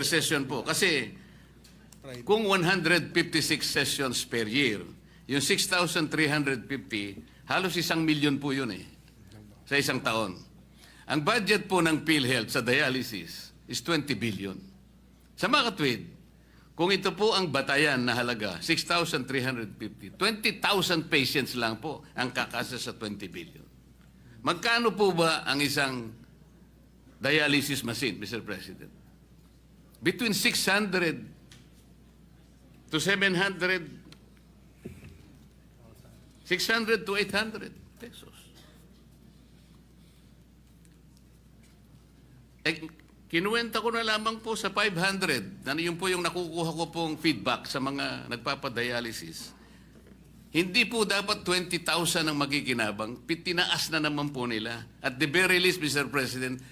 per session po. Kasi kung 156 sessions per year, yung 6,350, halos 1,000,000 po yun sa isang taon. Ang budget po ng PhilHealth sa dialysis is 20 billion. Sa mga katwid, kung ito po ang batayan na halaga, 6,350, 20,000 patients lang po ang kakasa sa 20 billion. Magkano po ba ang isang dialysis machine, Mr. President? Between 600 to 700, 600 to 800 pesos. Kinuwenta ko na lamang po sa 500. Yun po yung nakukuha ko pong feedback sa mga nagpapadialysis. Hindi po dapat 20,000 ang makikinabang. Tinaas na naman po nila. At the very least, Mr. President,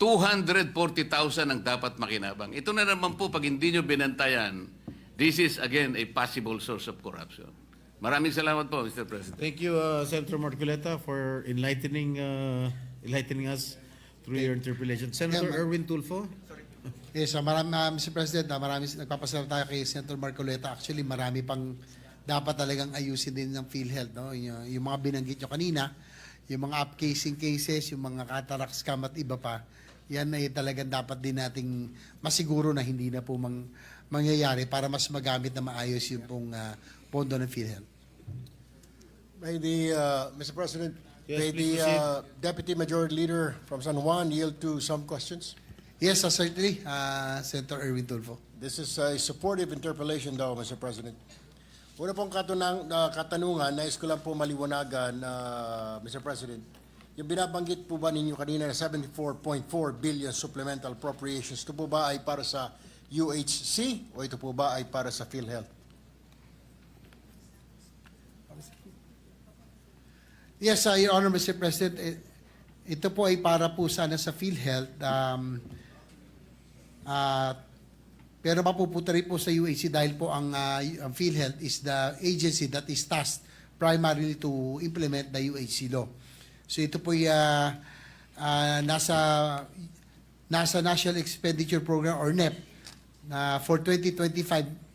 240,000 ang dapat makinabang. Ito na naman po, pag hindi nyo binantayan, this is again a possible source of corruption. Maraming salamat po, Mr. President. Thank you, Senator Marcoleta, for enlightening us through your interpellation. Senator Erwin Tulfo. Yes, Mr. President, marami nagpapasalamat tayo kay Senator Marcoleta. Actually, marami pang dapat talagang ayusin din ng PhilHealth, no? Yung mga binanggit nyo kanina, yung mga upcasing cases, yung mga cataract scam at iba pa, yan ay talagang dapat din nating masiguro na hindi na po mangyayari para mas magamit na maayos yung pong pondo ng PhilHealth. Mr. President, Yes, may please the proceed. Deputy Majority Leader from San Juan yield to some questions? Yes, certainly, Senator Erwin Tulfo. This is a supportive interpellation daw, Mr. President. Una pong katanungan, nais ko lang po maliwanagan, Mr. President. Yung binabanggit po ba ninyo kanina na 74.4 billion supplemental appropriations, ito po ba ay para sa UHC o ito po ba ay para sa PhilHealth? Yes, Your Honor, Mr. President, ito po ay para po sana sa PhilHealth, pero mapupunta rin po sa UHC dahil po ang PhilHealth is the agency that is tasked primarily to implement the UHC law. So ito po ay nasa National Expenditure Program or NEP for 2025.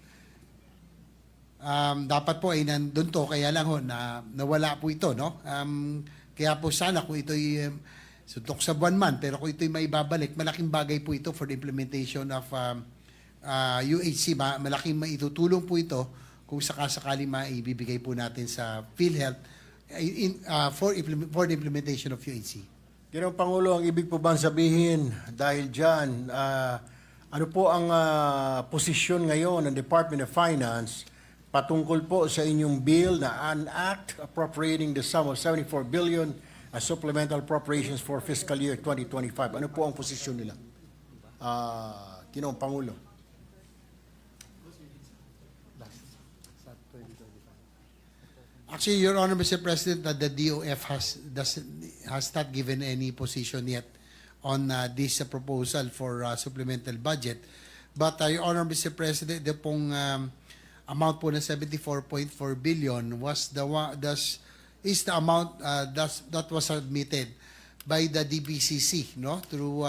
Dapat po ay nandun to, kaya lang ho, nawala po ito, no? Kaya po sana kung ito'y suntok sa buwan man, pero kung ito'y maibabalik, malaking bagay po ito for the implementation of UHC. Malaking maitutulong po ito kung sakasakali maibibigay po natin sa PhilHealth for the implementation of UHC. Ginoong Pangulo, ang ibig po bang sabihin dahil dyan, ano po ang posisyon ngayon ng Department of Finance patungkol po sa inyong bill na an act appropriating the sum of 74 billion as supplemental appropriations for fiscal year 2025? Ano po ang posisyon nila? Ginoong Pangulo. Actually, Your Honor, Mr. President, the DOF has not given any position yet on this proposal for supplemental budget. But, Your Honor, Mr. President, the pong amount po na 74.4 billion is the amount that was submitted by the DBCC, no, through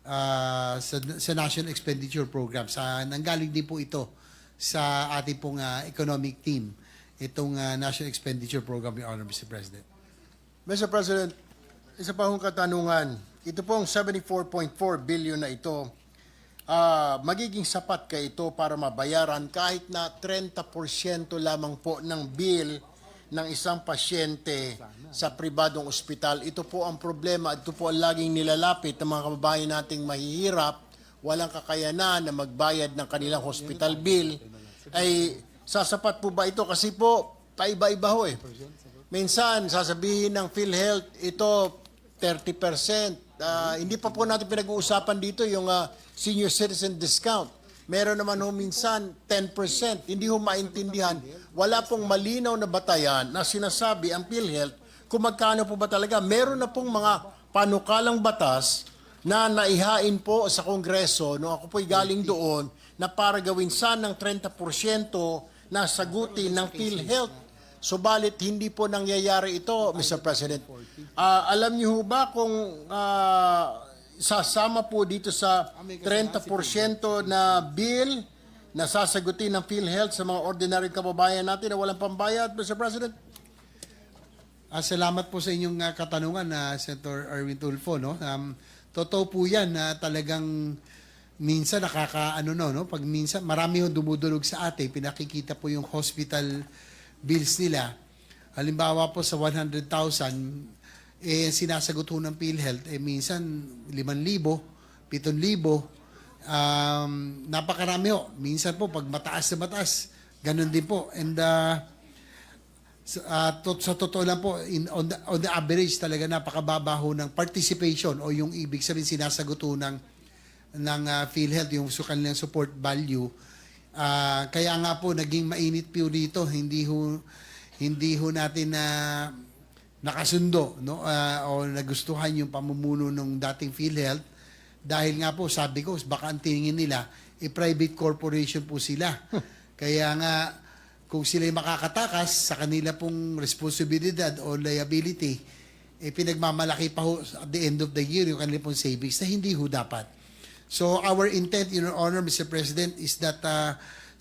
sa National Expenditure Program. Nanggaling din po ito sa ating pong economic team, itong National Expenditure Program, Your Honor, Mr. President. Mr. President, isa pa hong katanungan. Ito pong 74.4 billion na ito, magiging sapat ka ito para mabayaran kahit na 30% lamang po ng bill ng isang pasyente sa pribadong ospital. Ito po ang problema. Ito po ang laging nilalapit ng mga kababayan nating mahihirap, walang kakayanan na magbayad ng kanilang hospital bill. Ay sasapat po ba ito? Kasi po, paiba-iba ho eh. Minsan, sasabihin ng PhilHealth, ito 30%. Hindi pa po natin pinag-uusapan dito yung senior citizen discount. Meron naman ho minsan 10%. Hindi ho maintindihan. Wala pong malinaw na batayan na sinasabi ang PhilHealth kung magkano po ba talaga. Meron na pong mga panukalang batas na naihain po sa Kongreso nung ako po'y galing doon na para gawin sanang 30% na sagutin ng PhilHealth. Subalit hindi po nangyayari ito, Mr. President. Alam niyo ba kung sasama po dito sa 30% na bill na sasagutin ng PhilHealth sa mga ordinary kababayan natin na walang pambayad, Mr. President? Salamat po sa inyong katanungan na Senator Erwin Tulfo, no. Totoo po 'yan na talagang minsan no, pag minsan marami yung dumudulog sa atin, pinakikita po yung hospital bills nila. Halimbawa po sa 100,000 sinasagot ho ng PhilHealth minsan 5,000, 7,000. Napakarami ho. Minsan po pag mataas na mataas, ganun din po. And sa totoo lang po, on the average talaga napakababa ho ng participation o yung ibig sabihin sinasagot ho ng PhilHealth, yung kanilang support value. Kaya nga po naging mainit po dito, hindi ho natin na nakasundo, no, o nagustuhan yung pamumuno ng dating PhilHealth dahil nga po sabi ko baka ang tingin nila private corporation po sila. Kaya nga kung sila makakatakas sa kanila pong responsibilidad o liability, pinagmamalaki pa ho at the end of the year yung kanila pong savings na hindi ho dapat. So our intent, Your Honor, Mr. President, is that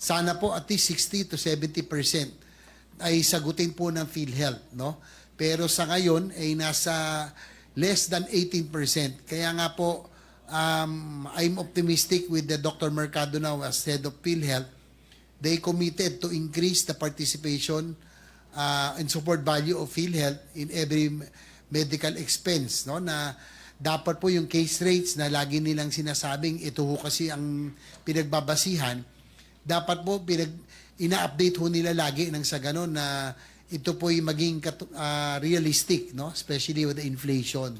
sana po at least 60 to 70% ay sagutin po ng PhilHealth, no? Pero sa ngayon ay nasa less than 18%. Kaya nga po I'm optimistic with the Dr. Mercado now as head of PhilHealth. They committed to increase the participation and support value of PhilHealth in every medical expense, no, na dapat po yung case rates na lagi nilang sinasabing ito ho kasi ang pinagbabasihan, dapat po ina-update ho nila lagi nang sa ganon na ito po yung maging realistic, no, especially with the inflation.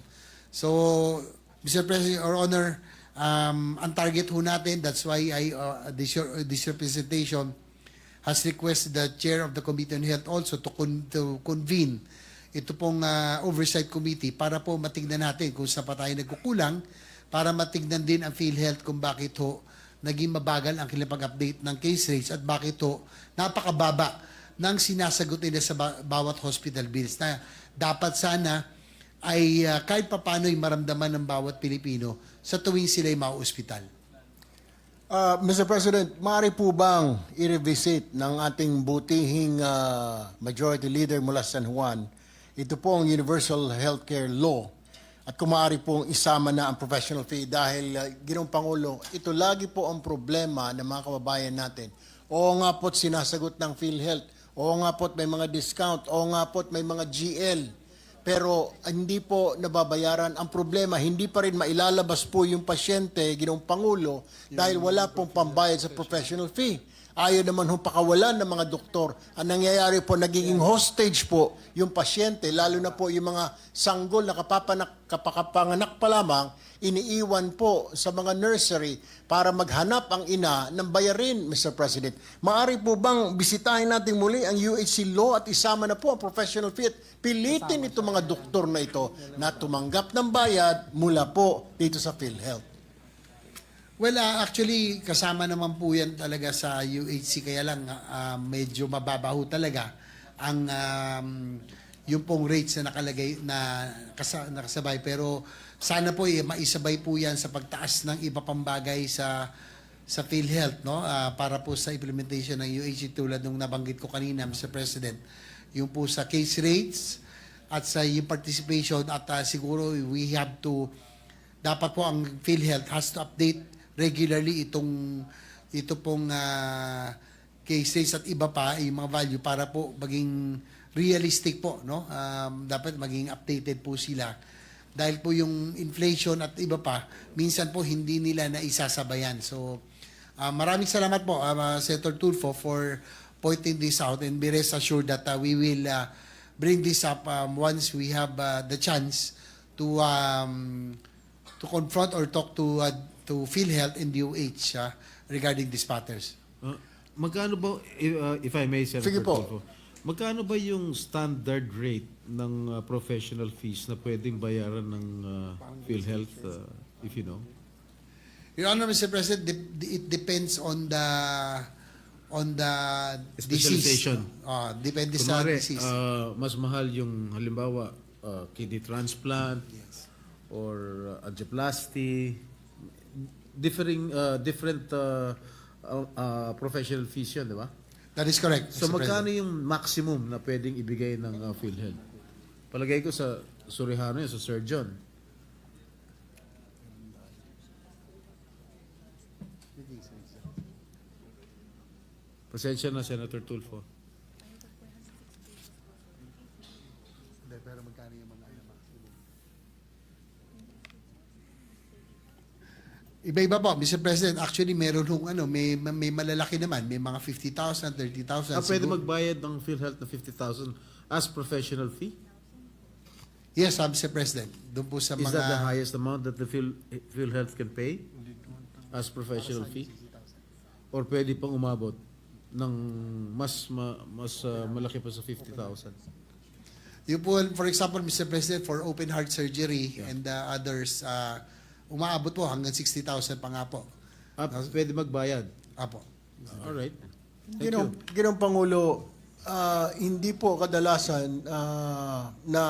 So Mr. President, Your Honor, ang target ho natin, that's why this representation has requested the chair of the Committee on Health also to convene ito pong oversight committee para po matignan natin kung saan pa tayo nagkukulang, para matignan din ang PhilHealth kung bakit ho naging mabagal ang kanilang pag-update ng case rates at bakit ho napakababa ng sinasagot nila sa bawat hospital bills na dapat sana ay kahit papano ay maramdaman ng bawat Pilipino sa tuwing sila ay mauospital. Mr. President, maaari po bang i-revisit ng ating butihing Majority Leader mula San Juan ito pong Universal Healthcare Law at kung maaari pong isama na ang professional fee dahil Ginoong Pangulo, ito lagi po ang problema ng mga kababayan natin. Oo nga po't sinasagot ng PhilHealth, oo nga po't may mga discount, oo nga po't may mga GL, pero hindi po nababayaran. Ang problema, hindi pa rin mailalabas po yung pasyente, Ginoong Pangulo, dahil wala pong pambayad sa professional fee. Ayaw naman ho pakawalan ng mga doktor. Ang nangyayari po, nagiging hostage po yung pasyente, lalo na po yung mga sanggol na kapanganak pa lamang, iniiwan po sa mga nursery para maghanap ang ina ng bayarin, Mr. President. Maaari po bang bisitahin natin muli ang UHC law at isama na po ang professional fee at pilitin itong mga doktor na ito na tumanggap ng bayad mula po dito sa PhilHealth? Well, actually, kasama naman po yan talaga sa UHC, kaya lang medyo mababaho talaga ang yung pong rates na nakalagay na nakasabay. Pero sana po maisabay po yan sa pagtaas ng iba pang bagay sa PhilHealth, no? Para po sa implementation ng UHC tulad nung nabanggit ko kanina, Mr. President, yung po sa case rates at sa yung participation at siguro dapat po ang PhilHealth has to update regularly ito pong case rates at iba pa yung mga value para po maging realistic po, no? Dapat maging updated po sila dahil po yung inflation at iba pa minsan po hindi nila naisasabayan. So maraming salamat po Senator Tulfo for pointing this out, and be rest assured that we will bring this up once we have the chance to confront or talk to PhilHealth and DOH regarding these matters. Magkano ba, if I may, Senator Sige po. Tulfo, magkano ba yung standard rate ng professional fees na pwedeng bayaran ng PhilHealth, if you know? Your Honor, Mr. President, it depends on the Specialization. disease. Depende sa Kunwari, disease. mas mahal yung halimbawa kidney transplant or angioplasty, different professional fees yun, di ba? That is correct, So Mr. magkano President. yung maximum na pwedeng ibigay ng PhilHealth? Palagay ko sa Surihano yun, sa surgeon. Pasensya na, Senator Tulfo. Hindi, pero magkano yung mga maximum? Iba-iba po, Mr. President. Actually, meron nung may malalaki naman. May mga 50,000, 30,000. Pwede siguro. magbayad ng PhilHealth na 50,000 as professional fee? Yes, Mr. President. Doon po sa Is mga... that the highest amount that the PhilHealth can pay as professional fee? Or pwede pang umabot ng mas malaki pa sa 50,000? Yung po, for example, Mr. President, for open heart surgery and others, umaabot po hanggang 60,000 pa nga po. Pwede magbayad. Apo. Alright. Thank you. Ginoong Pangulo, hindi po kadalasan na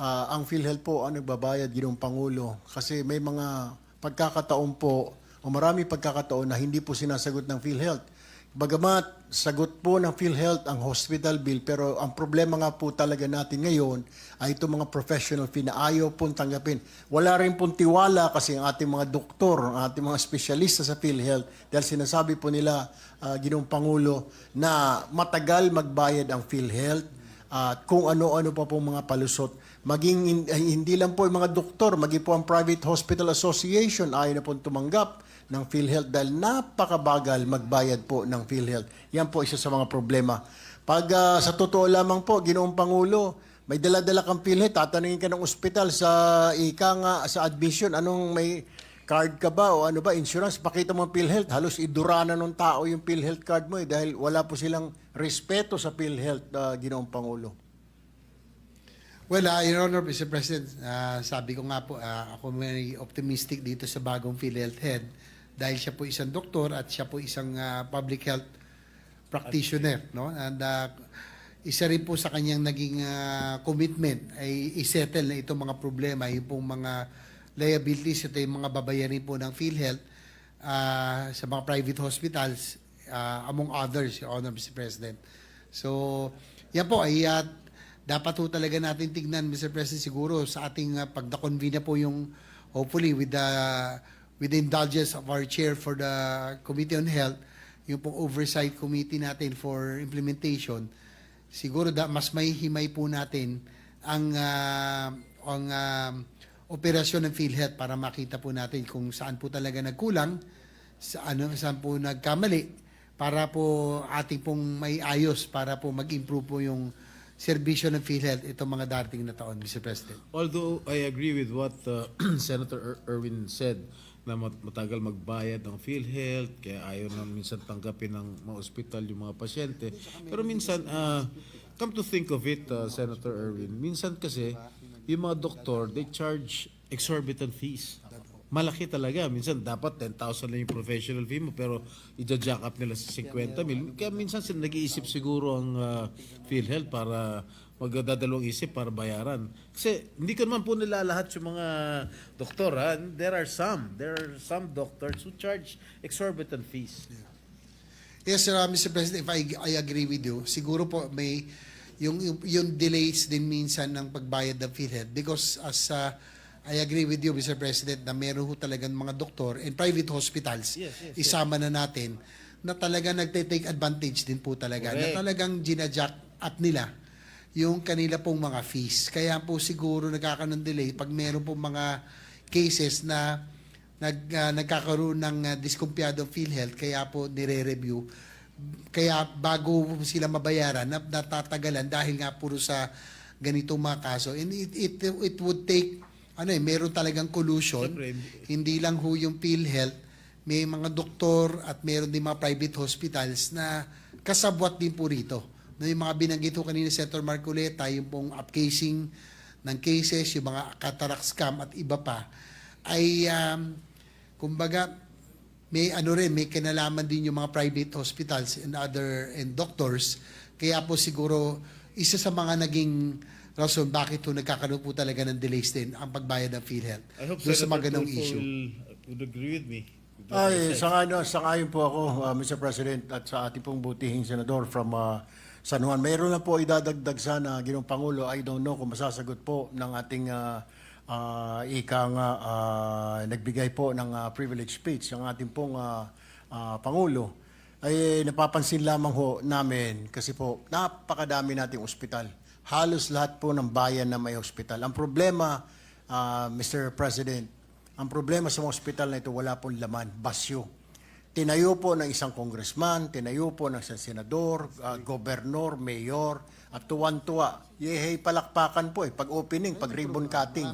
ang PhilHealth po ang nagbabayad, Ginoong Pangulo. Kasi may mga pagkakataon po, o marami pagkakataon na hindi po sinasagot ng PhilHealth. Bagamat sagot po ng PhilHealth ang hospital bill, pero ang problema nga po talaga natin ngayon ay itong mga professional fee na ayaw pong tanggapin. Wala rin pong tiwala kasi ang ating mga doktor, ang ating mga espesyalista sa PhilHealth, dahil sinasabi po nila, Ginoong Pangulo, na matagal magbayad ang PhilHealth at kung ano-ano pa po mga palusot. Maging hindi lang po yung mga doktor, maging po ang Private Hospital Association ayaw na pong tumanggap ng PhilHealth dahil napakabagal magbayad po ng PhilHealth. Yan po isa sa mga problema. Pag sa totoo lamang po, Ginoong Pangulo, may dala-dala kang PhilHealth, tatanungin ka ng ospital sa sa admission, anong may card ka ba o ano ba, insurance, pakita mo ang PhilHealth, halos idurana ng tao yung PhilHealth card mo dahil wala po silang respeto sa PhilHealth, Ginoong Pangulo. Well, Your Honor, Mr. President, sabi ko nga po, ako may optimistic dito sa bagong PhilHealth head dahil siya po isang doktor at siya po isang public health practitioner, no? And isa rin po sa kanyang naging commitment ay isettle na itong mga problema, yung pong mga liabilities, ito yung mga babayarin po ng PhilHealth sa mga private hospitals, among others, Your Honor, Mr. President. So, yan po ay dapat po talaga natin tignan, Mr. President, siguro sa ating pagda-convene na po yung, hopefully, with the indulgence of our chair for the Committee on Health, yung pong oversight committee natin for implementation, siguro mas may himay po natin ang operasyon ng PhilHealth para makita po natin kung saan po talaga nagkulang, saan po nagkamali, para po ating pong may ayos, para po mag-improve po yung serbisyo ng PhilHealth itong mga darating na taon, Mr. President. Although I agree with what Senator Erwin said, na matagal magbayad ng PhilHealth, kaya ayaw na minsan tanggapin ng mga ospital yung mga pasyente. Pero minsan, come to think of it, Senator Erwin, minsan kasi, yung mga doktor, they charge exorbitant fees. Malaki talaga. Minsan, dapat 10,000 lang yung professional fee mo, pero i-jack up nila sa 50,000. Kaya minsan, nag-iisip siguro ang PhilHealth para magdadalawang isip para bayaran. Kasi hindi ko naman po nila lahat yung mga doktor. Ha? There are some doctors who charge exorbitant fees. Yes, sir, Mr. President, if I agree with you, siguro po may yung delays din minsan ng pagbayad ng PhilHealth because as I agree with you, Mr. President, na meron ho talagang mga doktor and private hospitals, isama na natin, na talaga nagte-take advantage din po talaga, Correct. na talagang ginajack up nila yung kanila pong mga fees. Kaya po siguro nagkakaroon ng delay pag meron pong mga cases na nagkakaroon ng diskumpiyado PhilHealth, kaya po nire-review. Kaya bago sila mabayaran, natatagalan dahil nga puro sa ganitong mga kaso. And it would take, meron talagang collusion. Siyempre. Hindi lang ho yung PhilHealth, may mga doktor at meron din mga private hospitals na kasabwat din po rito. Na yung mga binanggit ko kanina, Senator Marcoleta, yung pong upcasing ng cases, yung mga cataract scam at iba pa, ay kumbaga may may kinalaman din yung mga private hospitals and doctors. Kaya po siguro isa sa mga naging rason bakit po nagkakaroon po talaga ng delays din ang pagbayad ng PhilHealth. I hope Doon sa Senator mga ganong Tulfo issue. would agree with me. With what I Ay, said. sangayon po ako, Mr. President, at sa ating pong butihing senador from San Juan. Mayroon na po idadagdag sana, Ginoong Pangulo, I don't know kung masasagot po ng ating nagbigay po ng privilege speech, ang ating pong Pangulo, ay napapansin lamang ho namin kasi po napakadami nating ospital. Halos lahat po ng bayan na may ospital. Ang problema, Mr. President, ang problema sa mga ospital na ito, wala pong laman, basyo. Tinayo po ng isang congressman, tinayo po ng isang senador, gobernor, mayor, at tuwan-tuwa. Yehey, palakpakan po pag opening, pag ribbon cutting.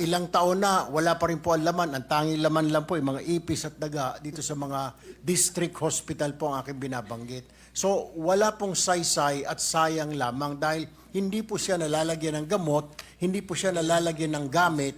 Ilang taon na, wala pa rin po ang laman. Ang tanging laman lang po, mga ipis at daga dito sa mga district hospital po ang aking binabanggit. So, wala pong saysay at sayang lamang dahil hindi po siya nalalagyan ng gamot, hindi po siya nalalagyan ng gamit,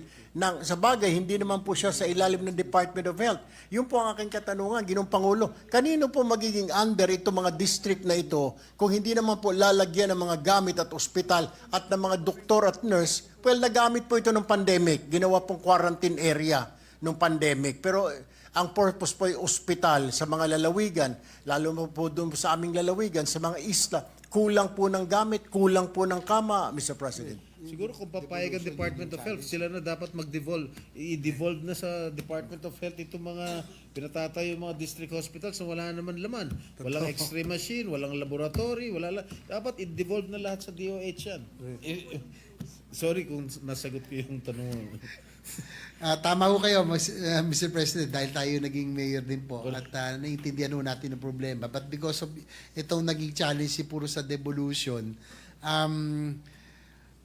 sa bagay, hindi naman po siya sa ilalim ng Department of Health. Yun po ang aking katanungan, Ginoong Pangulo. Kanino po magiging under itong mga district na ito kung hindi naman po lalagyan ng mga gamit at ospital at ng mga doktor at nurse? Well, nagamit po ito ng pandemic. Ginawa pong quarantine area ng pandemic. Pero ang purpose po ay ospital sa mga lalawigan, lalo po doon sa aming lalawigan, sa mga isla. Kulang po ng gamit, kulang po ng kama, Mr. President. Siguro kung papayag ang Department of Health, sila na dapat mag-devolve. I-devolve na sa Department of Health itong mga pinatatayo mga district hospitals na wala naman laman. Walang x-ray machine, walang laboratory, dapat i-devolve na lahat sa DOH yan. Sorry kung nasagot ko yung tanong. Tama ho kayo, Mr. President, dahil tayo naging mayor din po at naiintindihan ho natin ang problema. But because of itong naging challenge si puro sa devolution,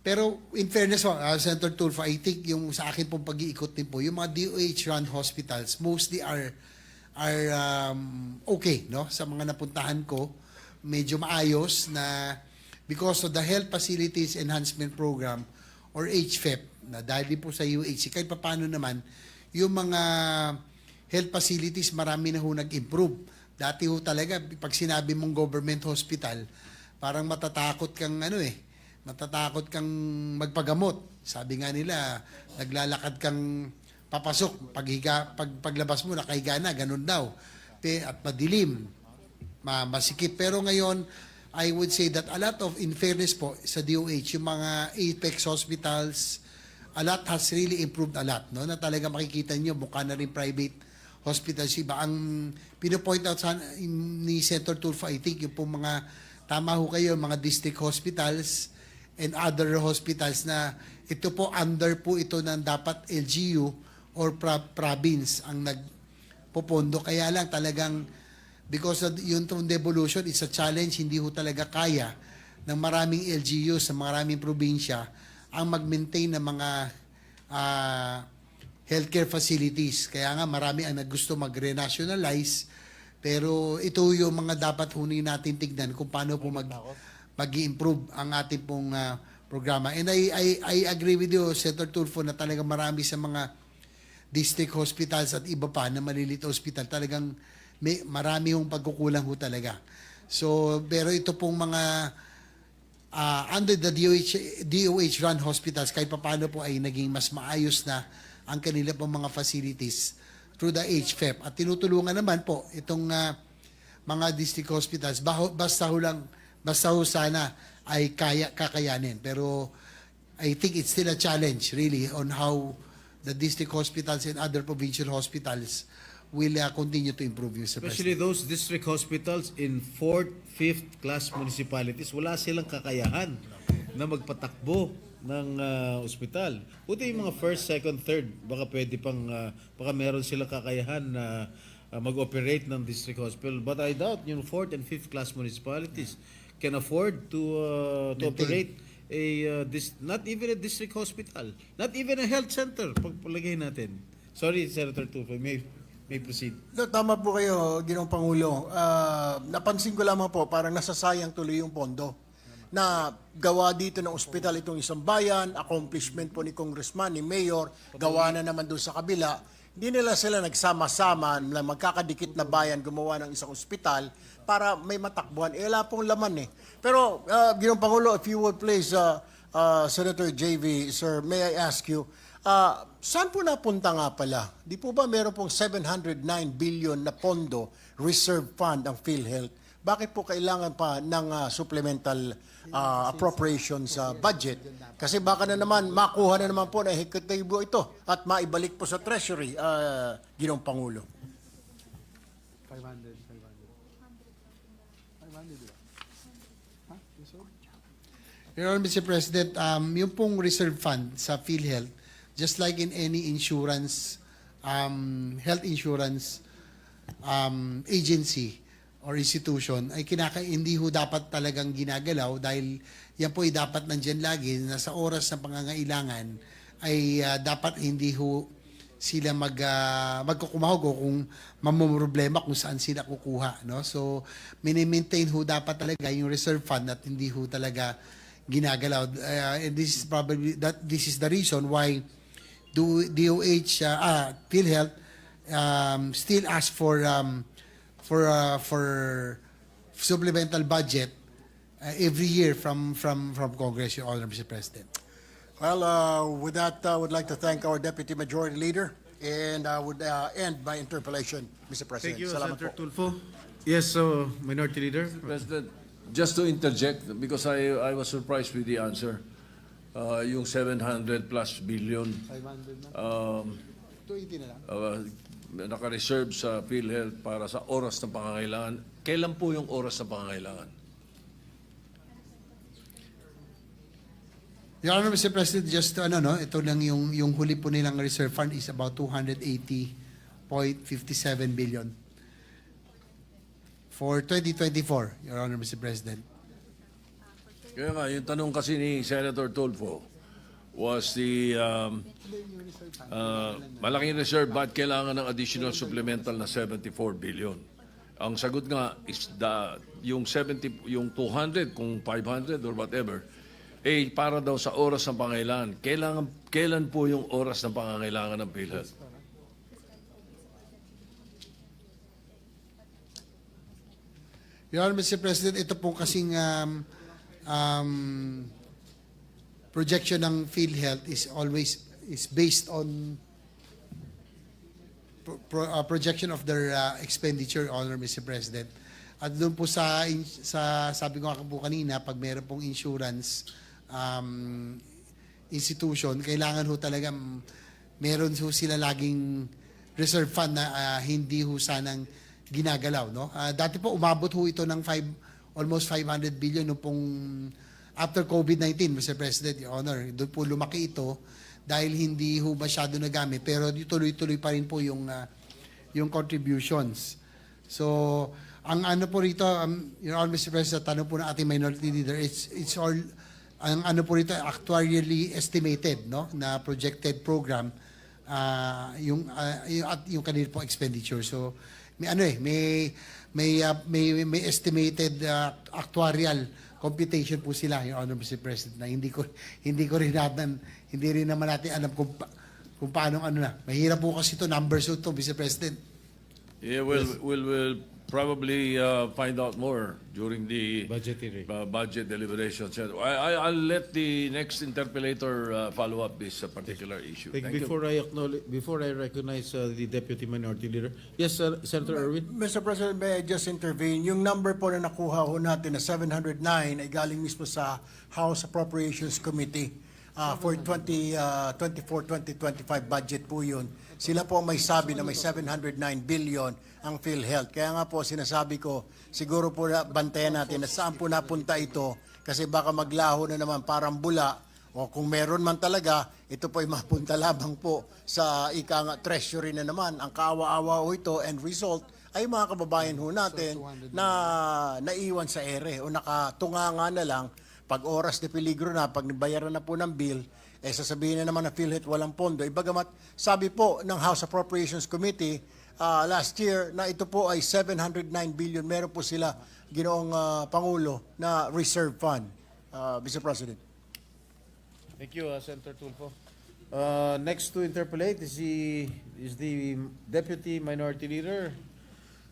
pero in fairness, Senator Tulfo, I think yung sa akin pong pag-iikot din po, yung mga DOH-run hospitals mostly are okay, no? Sa mga napuntahan ko, medyo maayos na because of the Health Facilities Enhancement Program or HFEP, na dahil din po sa UHC, kahit paano naman, yung mga health facilities, marami na ho nag-improve. Dati ho talaga, pag sinabi mong government hospital, parang matatakot kang matatakot kang magpagamot. Sabi nga nila, naglalakad kang papasok, paglabas mo, nakahiga na, ganun daw. At madilim, masikip. Pero ngayon, I would say that a lot of, in fairness po, sa DOH, yung mga Apex hospitals, a lot has really improved a lot. No? Na talaga makikita nyo, mukha na rin private hospitals. Iba ang pinopoint out ni Senator Tulfo, I think, yung pong mga, tama ho kayo, mga district hospitals, and other hospitals na ito po under po ito ng dapat LGU or province ang nagpopondo. Kaya lang talagang because of yung devolution, it's a challenge, hindi ho talaga kaya ng maraming LGU sa maraming probinsya ang mag-maintain ng mga healthcare facilities. Kaya nga marami ang naggusto mag-renationalize, pero ito yung mga dapat hunin natin tignan kung paano po mag-i-improve ang ating pong programa. And I agree with you, Senator Tulfo, na talagang marami sa mga district hospitals at iba pa na maliliit hospital, talagang marami hong pagkukulang ho talaga. So, pero ito pong mga under the DOH-run hospitals, kahit paano po ay naging mas maayos na ang kanila pong mga facilities through the HFEP. At tinutulungan naman po itong mga district hospitals, basta ho sana ay kakayanin. Pero I think it's still a challenge really on how the district hospitals and other provincial hospitals will continue to improve, Mr. Especially President. those district hospitals in 4th, 5th class municipalities, wala silang kakayahan na magpatakbo ng ospital. Buti yung mga 1st, 2nd, 3rd, baka meron silang kakayahan na mag-operate ng district hospital. But I doubt yung 4th and 5th class municipalities can afford to operate not even a district hospital, not even a health center, pagpalagay natin. Sorry, Senator Tulfo, may proceed. No, tama po kayo, Ginoong Pangulo. Napansin ko lamang po, parang nasasayang tuloy yung pondo na gawa dito ng ospital itong isang bayan, accomplishment po ni Congressman, ni Mayor, gawa na naman doon sa kabila. Hindi nila sila nagsama-sama na magkakadikit na bayan gumawa ng isang ospital para may matakbuhan. Wala pong laman eh. Pero, Ginoong Pangulo, if you would please Senator JV, sir, may I ask you, saan po napunta nga pala? Di po ba meron pong 709 billion na pondo reserve fund ang PhilHealth? Bakit po kailangan pa ng supplemental appropriations budget? Kasi baka na naman makuha na naman po na ehekutibo ito at maibalik po sa Treasury, Ginoong Pangulo. 500. Your Honor, Mr. President, yung pong reserve fund sa PhilHealth, just like in any insurance, health insurance agency or institution, ay hindi ho dapat talagang ginagalaw dahil yan po ay dapat nandyan lagi na sa oras ng pangangailangan ay dapat hindi ho sila magkukumahog o kung mamumroblema kung saan sila kukuha. No? So, mini-maintain ho dapat talaga yung reserve fund at hindi ho talaga ginagalaw. And this is the reason why DOH, PhilHealth still ask for supplemental budget every year from Congress, Your Honor, Mr. President. Well, with that, I would like to thank our Deputy Majority Leader, and I would end my interpellation, Mr. President. Thank you, Salamat Senator po. Tulfo. Yes, Minority Leader. President, just to interject, because I was surprised with the answer, yung 700 plus billion 500 na. 280 na lang. naka-reserve sa PhilHealth para sa oras ng pangangailangan. Kailan po yung oras ng pangangailangan? Your Honor, Mr. President, just ito lang yung huli po nilang reserve fund is about 280.57 billion for 2024, Your Honor, Mr. President. Kaya nga, yung tanong kasi ni Senator Tulfo was the malaking reserve, ba't kailangan ng additional supplemental na 74 billion? Ang sagot nga is yung 200 kung 500 or whatever, para daw sa oras ng pangailangan. Kailan po yung oras ng pangangailangan ng PhilHealth? Your Honor, Mr. President, ito po kasing projection ng PhilHealth is based on projection of their expenditure, Honor, Mr. President. At doon po sa sabi ko nga po kanina, pag meron pong insurance institution, kailangan ho talaga meron ho sila laging reserve fund na hindi ho sanang ginagalaw, no? Dati po umabot ho ito ng almost 500 billion no pong after COVID-19, Mr. President, Your Honor. Doon po lumaki ito dahil hindi ho masyado nagamit, pero tuloy-tuloy pa rin po yung contributions. So, ang ano po rito, Your Honor, Mr. President, tanong po ng ating minority leader, it's all, ang ano po rito, actuarially estimated, no, na projected program, yung kanil po expenditure. So, may estimated actuarial computation po sila, Your Honor, Mr. President, na hindi rin naman natin alam kung paano Mahirap po kasi ito, numbers ito, Mr. President. Yeah, we'll probably find out more during the Budget hearing. budget deliberations. I'll let the next interpellator follow up this particular issue. Thank you. Before I recognize the Deputy Minority Leader. Yes, Senator Erwin. Mr. President, may I just intervene? Yung number po na nakuha ho natin na 709 ay galing mismo sa House Appropriations Committee for 2024-2025 budget po yun. Sila po ang may sabi na may 709 billion ang PhilHealth. Kaya nga po sinasabi ko, siguro po bantayan natin na saan po napunta ito kasi baka maglaho na naman parang bula o kung meron man talaga, ito po ay mapunta lamang po sa treasury na naman. Ang kaawa-awa ho ito and result ay mga kababayan ho natin na naiwan sa ere o nakatunganga na lang pag oras de peligro na, pag bayaran na po ng bill, sasabihin na naman na PhilHealth walang pondo. Bagamat sabi po ng House Appropriations Committee last year na ito po ay 709 billion. Meron po sila, Ginoong Pangulo, na reserve fund, Mr. President. Thank you, Senator Tulfo. Next to interpolate is the Deputy Minority Leader,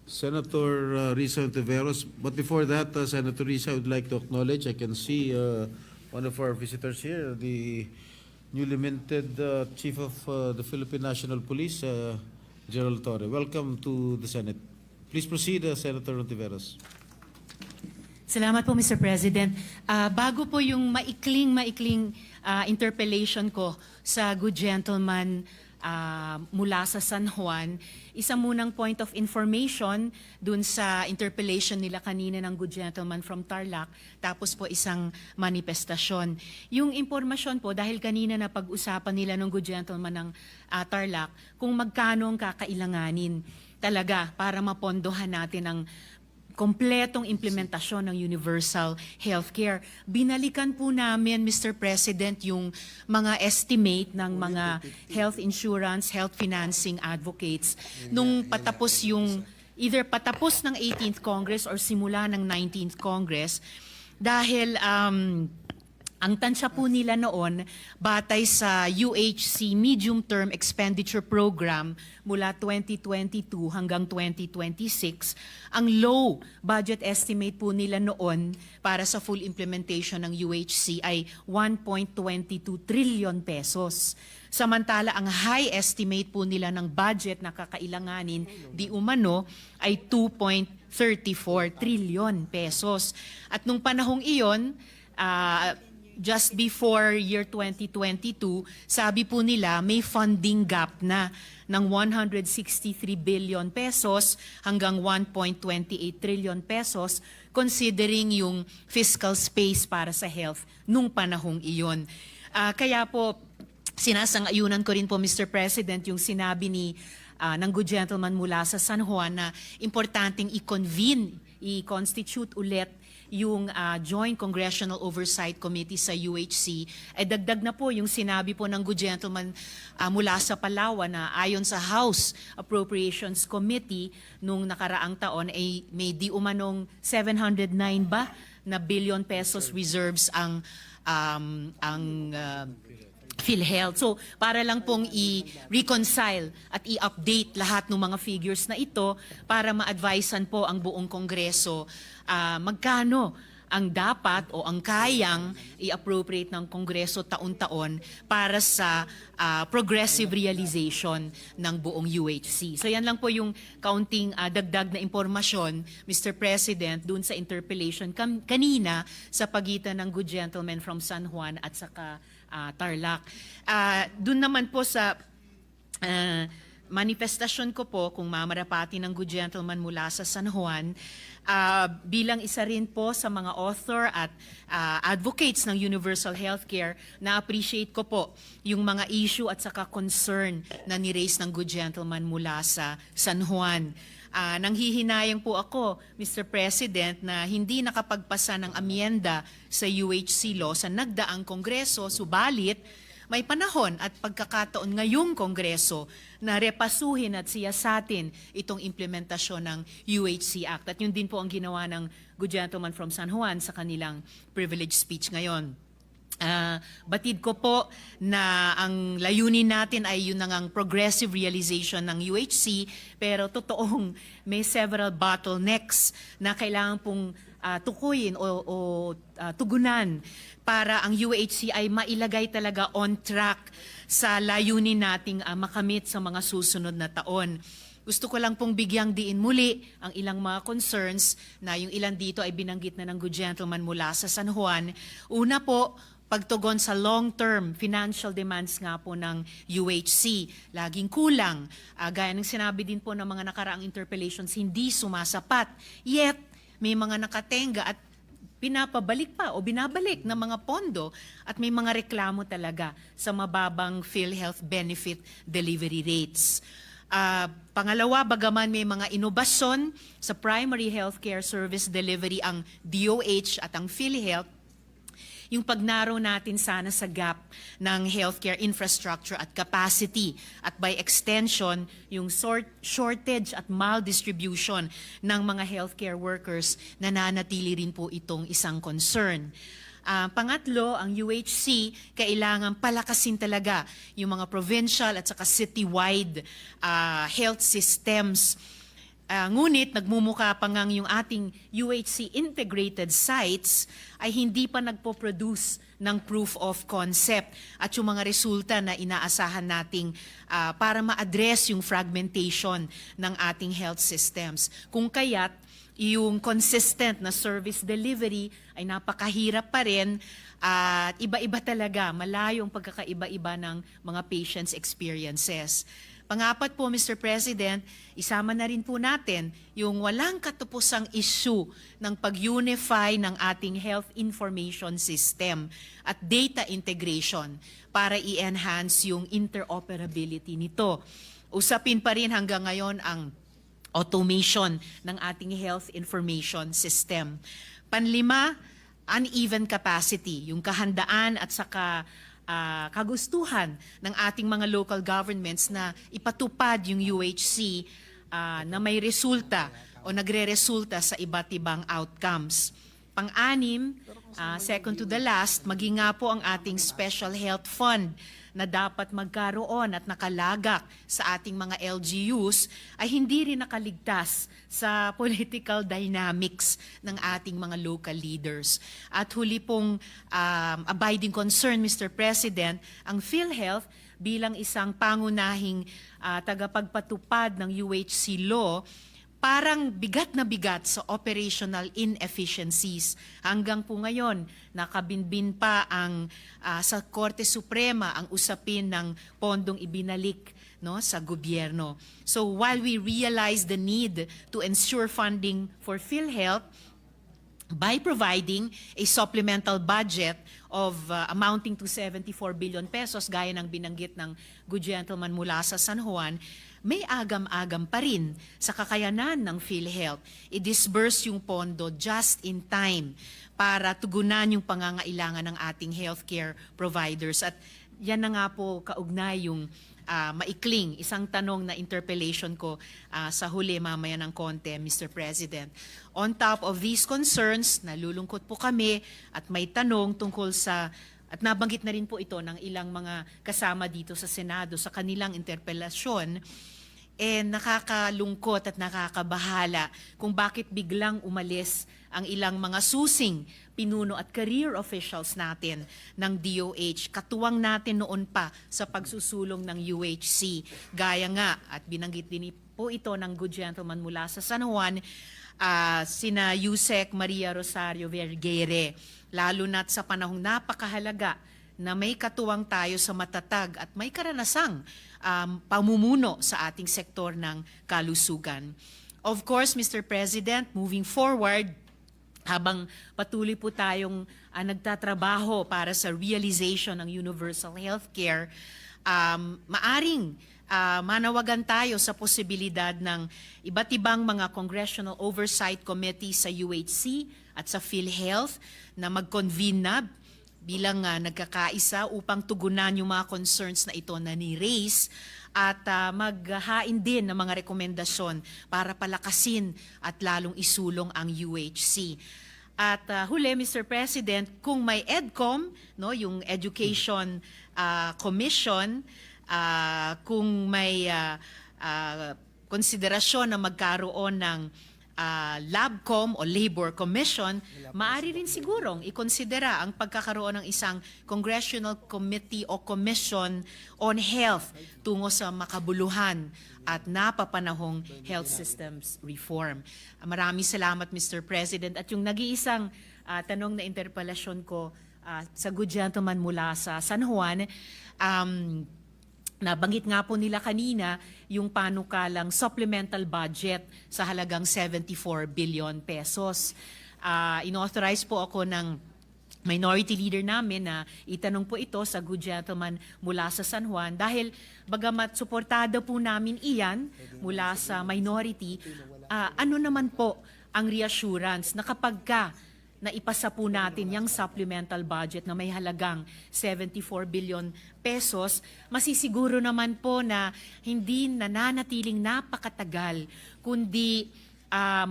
Senator Risa Ontiveros. But before that, Senator Risa, I would like to acknowledge, I can see one of our visitors here, the newly minted Chief of the Philippine National Police, Gerald Torre. Welcome to the Senate. Please proceed, Senator Ontiveros. Salamat po, Mr. President. Bago po yung maikling interpellation ko sa good gentleman mula sa San Juan, isa munang point of information dun sa interpellation nila kanina ng good gentleman from Tarlac, tapos po isang manifestasyon. Yung impormasyon po, dahil kanina na pag-usapan nila ng good gentleman ng Tarlac, kung magkano ang kakailanganin talaga para mapondohan natin ang kompletong implementasyon ng universal healthcare. Binalikan po namin, Mr. President, yung mga estimate ng mga health insurance, health financing advocates nung patapos yung, either patapos ng 18th Congress or simula ng 19th Congress, dahil ang tansya po nila noon, batay sa UHC Medium Term Expenditure Program mula 2022 hanggang 2026, ang low budget estimate po nila noon para sa full implementation ng UHC ay 1.22 trillion pesos. Samantala, ang high estimate po nila ng budget na kakailanganin di umano ay 2.34 trillion pesos. At nung panahong iyon, just before year 2022, sabi po nila may funding gap na ng 163 billion pesos hanggang 1.28 trillion pesos considering yung fiscal space para sa health nung panahong iyon. Kaya po, sinasang-ayunan ko rin po, Mr. President, yung sinabi ng good gentleman mula sa San Juan na importanteng i-constitute ulit yung Joint Congressional Oversight Committee sa UHC, ay dagdag na po yung sinabi po ng good gentleman mula sa Palawan na ayon sa House Appropriations Committee nung nakaraang taon ay may di umanong 709 ba na billion pesos reserves ang PhilHealth. So, para lang pong i-reconcile at i-update lahat ng mga figures na ito para ma-advisean po ang buong Kongreso magkano ang dapat o ang kayang i-appropriate ng Kongreso taon-taon para sa progressive realization ng buong UHC. So yan lang po yung kaunting dagdag na impormasyon, Mr. President, dun sa interpellation kanina sa pagitan ng good gentleman from San Juan at saka Tarlac. Dun naman po sa manifestasyon ko po, kung mamarapati ng good gentleman mula sa San Juan, bilang isa rin po sa mga author at advocates ng universal healthcare, na-appreciate ko po yung mga issue at saka concern na ni-raise ng good gentleman mula sa San Juan. Nanghihinayang po ako, Mr. President, na hindi nakapagpasa ng amyenda sa UHC law sa nagdaang Kongreso, subalit may panahon at pagkakataon ngayong Kongreso na repasuhin at siyasatin itong implementasyon ng UHC Act. At yun din po ang ginawa ng good gentleman from San Juan sa kanilang privilege speech ngayon. Batid ko po na ang layunin natin ay yun ang progressive realization ng UHC, pero totoong may several bottlenecks na kailangan pong tukuyin o tugunan para ang UHC ay mailagay talaga on track sa layunin nating makamit sa mga susunod na taon. Gusto ko lang pong bigyang diin muli ang ilang mga concerns na yung ilan dito ay binanggit na ng good gentleman mula sa San Juan. Una po, pagtugon sa long-term financial demands nga po ng UHC. Laging kulang. Gaya ng sinabi din po ng mga nakaraang interpellations, hindi sumasapat. Yet, may mga nakatenga at pinapabalik pa o binabalik ng mga pondo at may mga reklamo talaga sa mababang PhilHealth benefit delivery rates. Pangalawa, bagaman may mga inobasyon sa primary healthcare service delivery ang DOH at ang PhilHealth, yung pagnarrow natin sana sa gap ng healthcare infrastructure at capacity at by extension, yung shortage at maldistribution ng mga healthcare workers, nananatili rin po itong isang concern. Pangatlo, ang UHC, kailangan palakasin talaga yung mga provincial at saka citywide health systems. Ngunit nagmumukha pa ngang yung ating UHC integrated sites ay hindi pa nagpo-produce ng proof of concept at yung mga resulta na inaasahan nating para ma-address yung fragmentation ng ating health systems. Kung kaya't yung consistent na service delivery ay napakahirap pa rin at iba-iba talaga, malayo ang pagkakaiba-iba ng mga patients' experiences. Pangapat po, Mr. President, isama na rin po natin yung walang katupusang issue ng pag-unify ng ating health information system at data integration para i-enhance yung interoperability nito. Usapin pa rin hanggang ngayon ang automation ng ating health information system. Panlima, uneven capacity, yung kahandaan at saka kagustuhan ng ating mga local governments na ipatupad yung UHC na may resulta o nagre-resulta sa iba't ibang outcomes. Pang-anim, second to the last, maging nga po ang ating Special Health Fund na dapat magkaroon at nakalagak sa ating mga LGUs ay hindi rin nakaligtas sa political dynamics ng ating mga local leaders. At huli pong abiding concern, Mr. President, ang PhilHealth bilang isang pangunahing tagapagpatupad ng UHC law, parang bigat na bigat sa operational inefficiencies. Hanggang po ngayon, nakabinbin pa ang sa Korte Suprema ang usapin ng pondong ibinalik sa gobyerno. So while we realize the need to ensure funding for PhilHealth, by providing a supplemental budget of amounting to 74 billion pesos, gaya ng binanggit ng good gentleman mula sa San Juan, may agam-agam pa rin sa kakayanan ng PhilHealth i-disburse yung pondo just in time para tugunan yung pangangailangan ng ating healthcare providers. At yan na nga po kaugnay yung maikling isang tanong na interpellation ko sa huli mamaya ng konti, Mr. President. On top of these concerns, nalulungkot po kami at may tanong tungkol sa, at nabanggit na rin po ito ng ilang mga kasama dito sa Senado sa kanilang interpellasyon, nakakalungkot at nakakabahala kung bakit biglang umalis ang ilang mga susing pinuno at career officials natin ng DOH. Katuwang natin noon pa sa pagsusulong ng UHC. Gaya nga, at binanggit din po ito ng good gentleman mula sa San Juan, sina Yusek Maria Rosario Vergere, lalo na't sa panahong napakahalaga na may katuwang tayo sa matatag at may karanasang pamumuno sa ating sektor ng kalusugan. Of course, Mr. President, moving forward, habang patuloy po tayong nagtatrabaho para sa realization ng universal healthcare, maaring manawagan tayo sa posibilidad ng iba't ibang mga Congressional Oversight Committee sa UHC at sa PhilHealth na mag-convene na bilang nagkakaisa upang tugunan yung mga concerns na ito na ni-raise at maghain din ng mga rekomendasyon para palakasin at lalong isulong ang UHC. At huli, Mr. President, kung may EDCOM, yung Education Commission, kung may konsiderasyon na magkaroon ng LabCom o Labor Commission, maaari rin sigurong ikonsidera ang pagkakaroon ng isang Congressional Committee o Commission on Health tungo sa makabuluhan at napapanahong health systems reform. Maraming salamat, Mr. President. At yung nag-iisang tanong na interpelasyon ko sa good gentleman mula sa San Juan, nabanggit nga po nila kanina yung panukalang supplemental budget sa halagang 74 billion pesos. Inauthorize po ako ng minority leader namin na itanong po ito sa good gentleman mula sa San Juan dahil bagamat suportada po namin iyan mula sa minority, ano naman po ang reassurance na kapag na ipasa po natin yung supplemental budget na may halagang 74 billion pesos, masisiguro naman po na hindi nananatiling napakatagal, kundi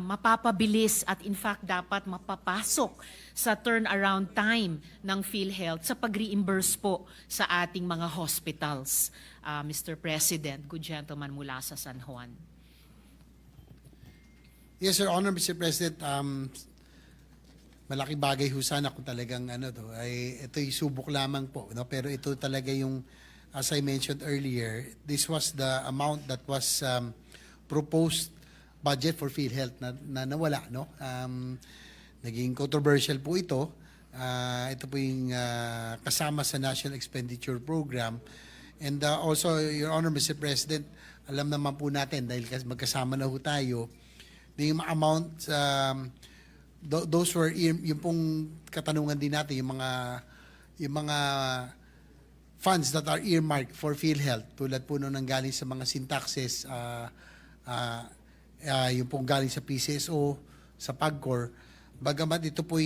mapapabilis at in fact dapat mapapasok sa turnaround time ng PhilHealth sa pag-reimburse po sa ating mga hospitals. Mr. President, good gentleman mula sa San Juan. Yes, Your Honor, Mr. President. malaking bagay ho sana kung talagang ito'y subok lamang po, no? Pero ito talaga yung, as I mentioned earlier, this was the amount that was proposed budget for PhilHealth na nawala, no? Naging controversial po ito. Ito po yung kasama sa National Expenditure Program. And also, Your Honor, Mr. President, alam naman po natin dahil magkasama na ho tayo, yung amount, those were yung pong katanungan din natin, yung mga funds that are earmarked for PhilHealth, tulad po nung nanggaling sa mga syntaxes, yung pong galing sa PCSO, sa PAGCOR, bagamat ito po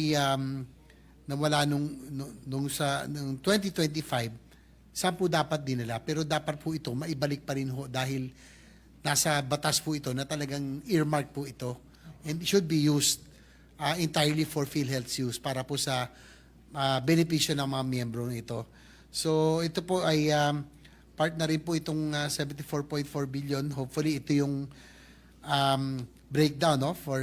nawala nung 2025, saan po dapat dinala? Pero dapat po ito maibalik pa rin ho dahil nasa batas po ito na talagang earmark po ito and it should be used entirely for PhilHealth's use para po sa benepisyo ng mga miyembro nito. So ito po ay part na rin po itong 74.4 billion. Hopefully ito yung breakdown, no, for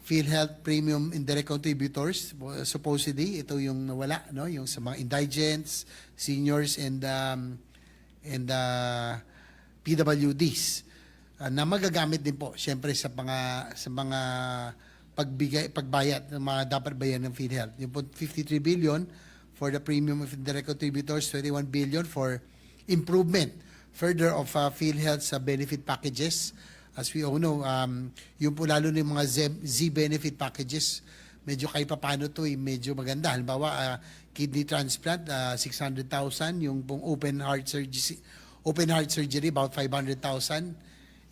PhilHealth Premium Indirect Contributors. Supposedly ito yung nawala, no, yung sa mga indigents, seniors and PWDs na magagamit din po syempre sa mga pagbayad ng mga dapat bayan ng PhilHealth. Yung po 53 billion for the premium of indirect contributors, 21 billion for improvement further of PhilHealth's benefit packages. As we all know, yung po lalo na yung mga Z benefit packages, medyo kahit paano to medyo maganda. Halimbawa, kidney transplant, 600,000, yung pong open heart surgery about 500,000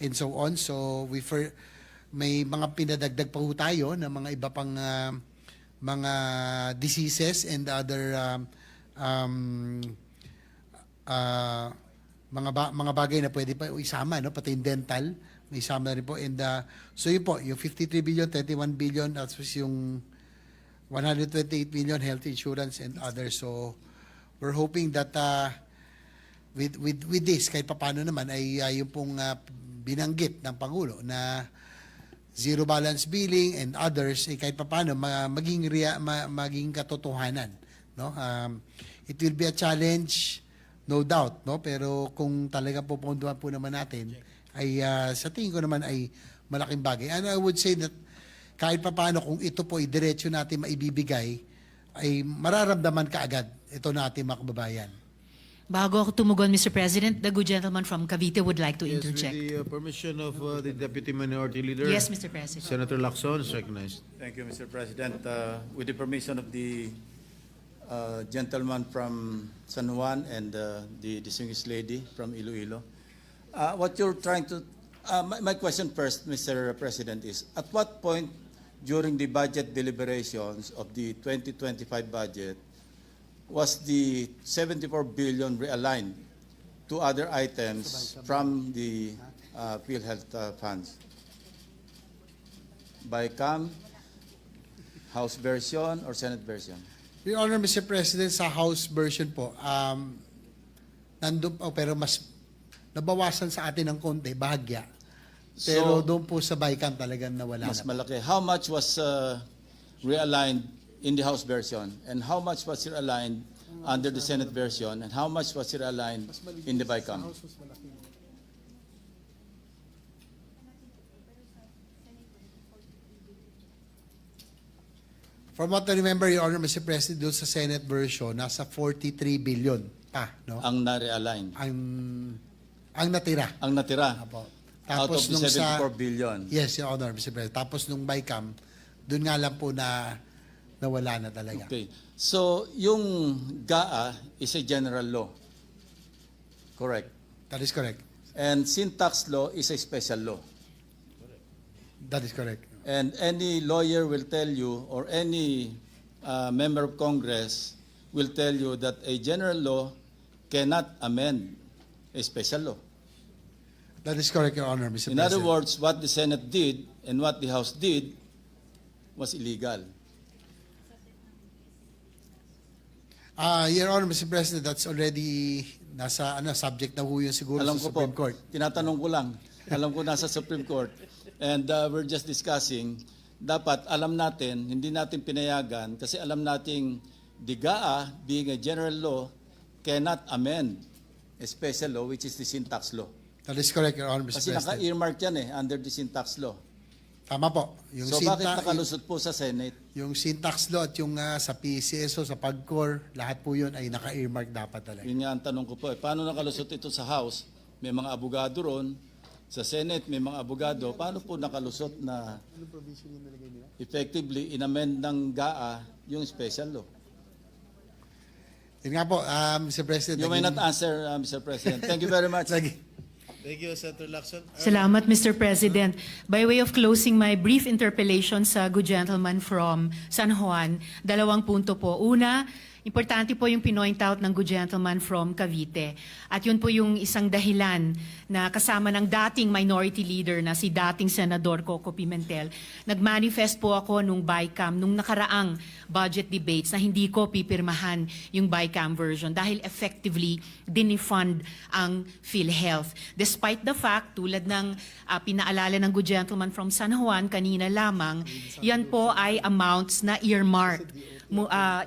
and so on. So may mga pinadagdag pa ho tayo na mga iba pang mga diseases and other mga bagay na pwede pa isama, no, pati yung dental may isama na rin po. And so yun po, yung 53 billion, 31 billion, that's yung 128 million health insurance and others. So we're hoping that with this, kahit papano naman ay yung pong binanggit ng Pangulo na zero balance billing and others, kahit papano maging katotohanan, no? It will be a challenge, no doubt, no? Pero kung talaga pupunduhan po naman natin, ay sa tingin ko naman ay malaking bagay. And I would say that kahit papaano kung ito po ay diretso natin maibibigay, ay mararamdaman kaagad ito na ating mga kababayan. Bago ako tumugon, Mr. President, the good gentleman from Cavite would like to Yes, interject. with the permission of the Deputy Minority Leader. Yes, Mr. President. Senator Lacson is recognized. Thank you, Mr. President. With the permission of the gentleman from San Juan and the distinguished lady from Iloilo, what you're trying to, my question first, Mr. President, is at what point during the budget deliberations of the 2025 budget was the 74 billion realigned to other items from the PhilHealth funds? By CAM, House version, or Senate version? Your Honor, Mr. President, sa House version po, nandun po, pero mas nabawasan sa atin ng konti, bahagya. Pero So, doon po sa BICAM talagang nawala mas na. malaki. How much was realigned in the House version? And how much was realigned under the Senate version? And how much was realigned in the BICAM? From what I remember, Your Honor, Mr. President, doon sa Senate version, nasa 43 billion pa, no? Ang na-realign. Ang natira. Ang natira. Apo. Out of the 74 billion. Yes, Your Honor, Mr. President. Tapos nung BICAM, doon nga lang po na nawala na talaga. Okay. So, yung GAA is a general law. Correct. That is correct. And syntax law is a special law. That is correct. And any lawyer will tell you, or any member of Congress will tell you that a general law cannot amend a special law. That is correct, Your Honor, Mr. In President. other words, what the Senate did and what the House did was illegal. Your Honor, Mr. President, that's already nasa subject na ho yun siguro Alam sa ko po, Supreme Court. tinatanong ko lang. Alam ko nasa Supreme Court. And we're just discussing dapat alam natin, hindi natin pinayagan kasi alam nating the GAA, being a general law, cannot amend a special law which is the sin tax law. That is correct, Your Honor, Mr. Kasi President. naka-earmark yan under the sin tax law. Tama po. Yung So bakit nakalusot po sa Senate? yung sin tax law at yung sa PCSO, sa PAGCOR, lahat po yun ay naka-earmark dapat talaga. Yun nga ang tanong ko po. Paano nakalusot ito sa House? May mga abogado ron. Sa Senate, may mga abogado. Paano po nakalusot na effectively inamend ng GAA yung special law? Yun nga po, Mr. President. You may not answer, Mr. President. Thank you very much. Sige. Thank you, Senator Lacson. Salamat, Mr. President. By way of closing my brief interpellation sa good gentleman from San Juan, 2 punto po. Una, importante po yung pinoint out ng good gentleman from Cavite. At yun po yung isang dahilan na kasama ng dating minority leader na si dating Senador Coco Pimentel. Nag-manifest po ako nung BICAM, nung nakaraang budget debates na hindi ko pipirmahan yung BICAM version dahil effectively dinifund ang PhilHealth. Despite the fact, tulad ng pinaalala ng good gentleman from San Juan kanina lamang, yan po ay amounts na earmarked.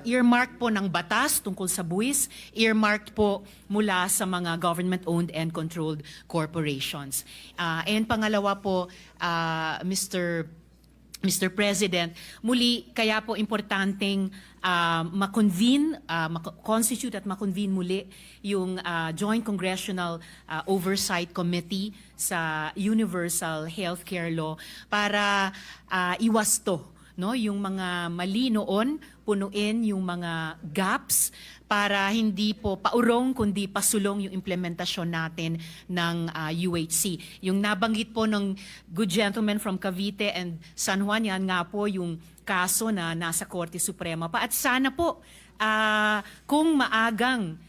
Earmarked po ng batas tungkol sa buwis, earmarked po mula sa mga government-owned and controlled corporations. And pangalawa po, Mr. President, muli kaya po importanteng constitute at makonvene muli yung Joint Congressional Oversight Committee sa Universal Healthcare Law para iwasto, no, yung mga mali noon, punuin yung mga gaps para hindi po paurong kundi pasulong yung implementasyon natin ng UHC. Yung nabanggit po ng good gentleman from Cavite and San Juan, yan nga po yung kaso na nasa Korte Suprema pa. At sana po kung maagang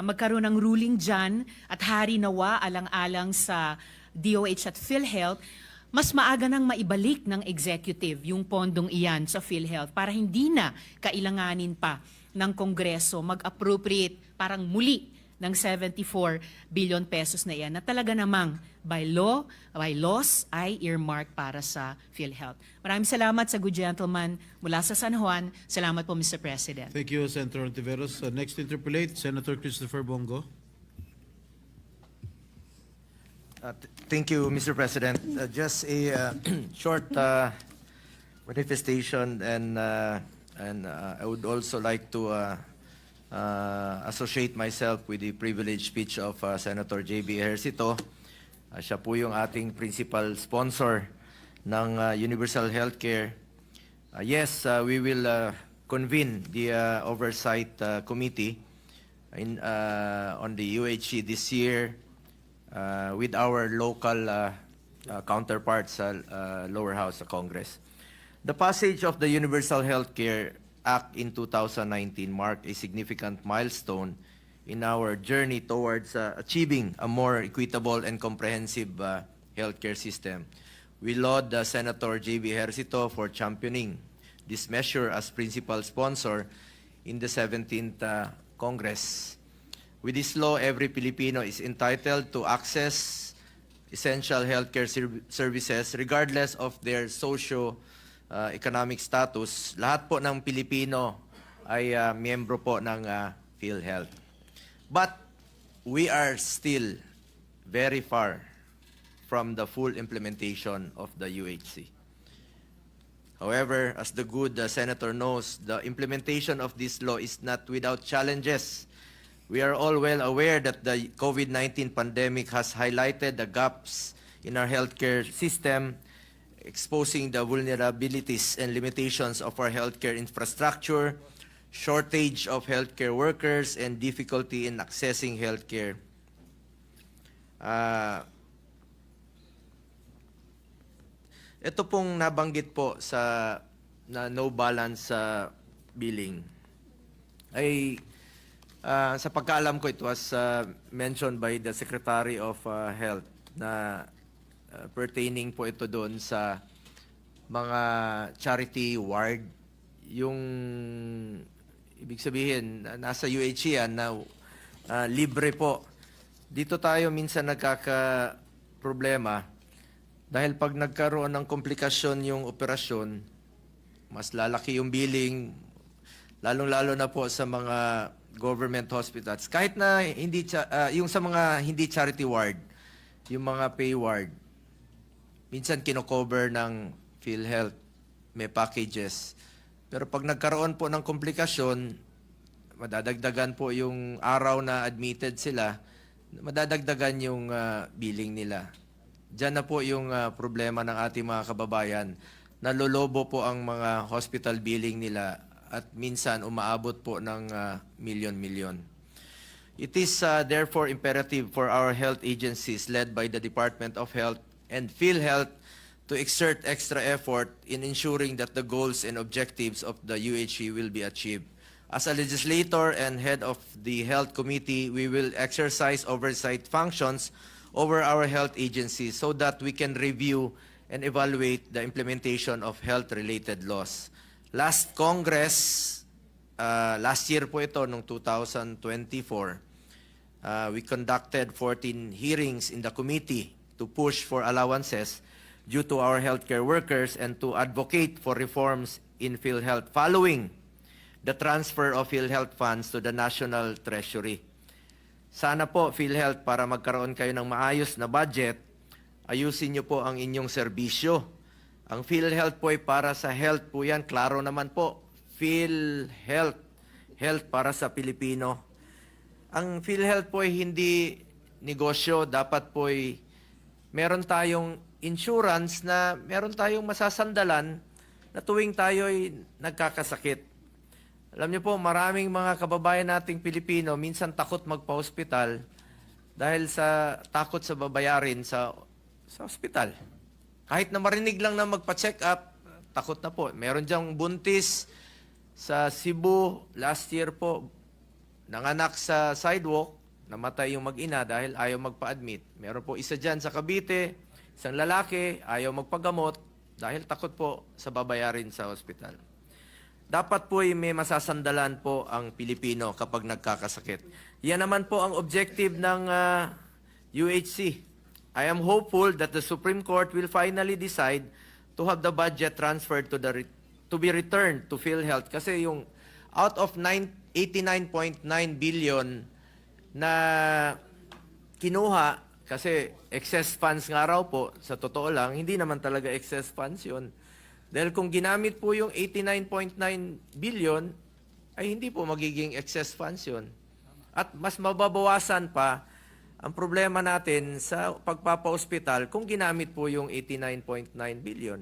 magkaroon ng ruling dyan at hari nawa alang-alang sa DOH at PhilHealth, mas maaga nang maibalik ng executive yung pondong iyan sa PhilHealth para hindi na kailanganin pa ng Kongreso mag-appropriate parang muli ng 74 billion pesos na iyan na talaga namang by laws ay earmark para sa PhilHealth. Maraming salamat sa good gentleman mula sa San Juan. Salamat po, Mr. President. Thank you, Senator Ontiveros. Next to interpolate, Senator Christopher Bongo. Thank you, Mr. President. Just a short manifestation, and I would also like to associate myself with the privileged speech of Senator J.B. Ejercito. Siya po yung ating principal sponsor ng Universal Healthcare. Yes, we will convene the Oversight Committee on the UHC this year with our local counterparts sa lower house sa Congress. The passage of the Universal Healthcare Act in 2019 marked a significant milestone in our journey towards achieving a more equitable and comprehensive healthcare system. We laud Senator J.B. Ejercito for championing this measure as principal sponsor in the 17th Congress. With this law, every Filipino is entitled to access essential healthcare services regardless of their socio-economic status. Lahat po ng Pilipino ay miyembro po ng PhilHealth. But we are still very far from the full implementation of the UHC. However, as the good senator knows, the implementation of this law is not without challenges. We are all well aware that the COVID-19 pandemic has highlighted the gaps in our healthcare system, exposing the vulnerabilities and limitations of our healthcare infrastructure, shortage of healthcare workers, and difficulty in accessing healthcare. Ito pong nabanggit po sa na no balance sa billing ay sa pagkaalam ko, it was mentioned by the Secretary of Health na pertaining po ito doon sa mga charity ward. Yung ibig sabihin, nasa UHC yan na libre po. Dito tayo minsan nagkaka-problema. Dahil pag nagkaroon ng komplikasyon yung operasyon, mas lalaki yung billing, lalong-lalo na po sa mga government hospitals. Kahit na hindi yung sa mga hindi charity ward, yung mga pay ward, minsan kino-cover ng PhilHealth, may packages. Pero pag nagkaroon po ng komplikasyon, madadagdagan po yung araw na admitted sila, madadagdagan yung billing nila. Diyan na po yung problema ng ating mga kababayan. Nalolobo po ang mga hospital billing nila at minsan umaabot po ng milyon-milyon. It is therefore imperative for our health agencies led by the Department of Health and PhilHealth to exert extra effort in ensuring that the goals and objectives of the UHC will be achieved. As a legislator and head of the Health Committee, we will exercise oversight functions over our health agencies so that we can review and evaluate the implementation of health-related laws. Last Congress, last year po ito, noong 2024, we conducted 14 hearings in the committee to push for allowances due to our healthcare workers and to advocate for reforms in PhilHealth following the transfer of PhilHealth funds to the National Treasury. Sana po, PhilHealth, para magkaroon kayo ng maayos na budget, ayusin niyo po ang inyong serbisyo. Ang PhilHealth po ay para sa health po yan. Klaro naman po, PhilHealth, health para sa Pilipino. Ang PhilHealth po ay hindi negosyo. Dapat po ay meron tayong insurance na meron tayong masasandalan na tuwing tayo ay nagkakasakit. Alam niyo po, maraming mga kababayan nating Pilipino minsan takot magpa-hospital dahil sa takot sa babayarin sa hospital. Kahit na marinig lang na magpa-check up, takot na po. Meron diyang buntis sa Cebu last year po, nanganak sa sidewalk, namatay yung mag-ina dahil ayaw magpa-admit. Meron po isa dyan sa Cavite, isang lalaki, ayaw magpagamot dahil takot po sa babayarin sa hospital. Dapat po ay may masasandalan po ang Pilipino kapag nagkakasakit. Yan naman po ang objective ng UHC. I am hopeful that the Supreme Court will finally decide to have the budget transferred to be returned to PhilHealth kasi yung out of 89.9 billion na kinuha kasi excess funds nga raw po, sa totoo lang, hindi naman talaga excess funds yun. Dahil kung ginamit po yung 89.9 billion, ay hindi po magiging excess funds yun. At mas mababawasan pa ang problema natin sa pagpapa-hospital kung ginamit po yung 89.9 billion.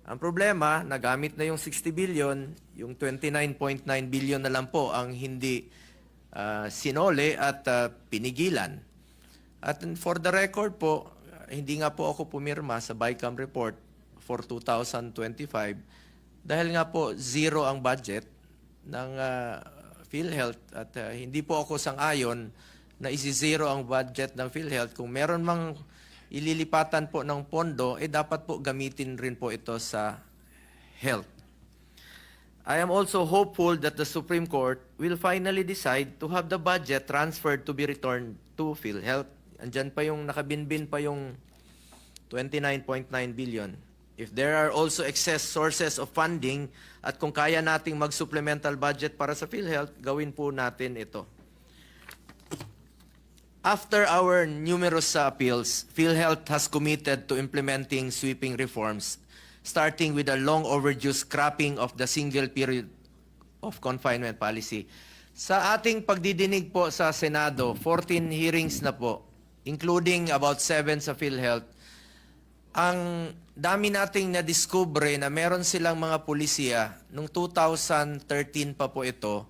Ang problema, nagamit na yung 60 billion, yung 29.9 billion na lang po ang hindi sinole at pinigilan. At for the record po, hindi nga po ako pumirma sa BICAM report for 2025 dahil nga po zero ang budget ng PhilHealth at hindi po ako sang-ayon na isi-zero ang budget ng PhilHealth. Kung meron mang ililipatan po ng pondo, dapat po gamitin rin po ito sa health. I am also hopeful that the Supreme Court will finally decide to have the budget transferred to be returned to PhilHealth. Andyan pa yung nakabinbin pa yung 29.9 billion. If there are also excess sources of funding at kung kaya nating mag-supplemental budget para sa PhilHealth, gawin po natin ito. After our numerous appeals, PhilHealth has committed to implementing sweeping reforms, starting with a long overdue scrapping of the single period of confinement policy. Sa ating pagdidinig po sa Senado, 14 hearings na po, including about 7 sa PhilHealth, ang dami nating na-discover na meron silang mga pulisya, nung 2013 pa po ito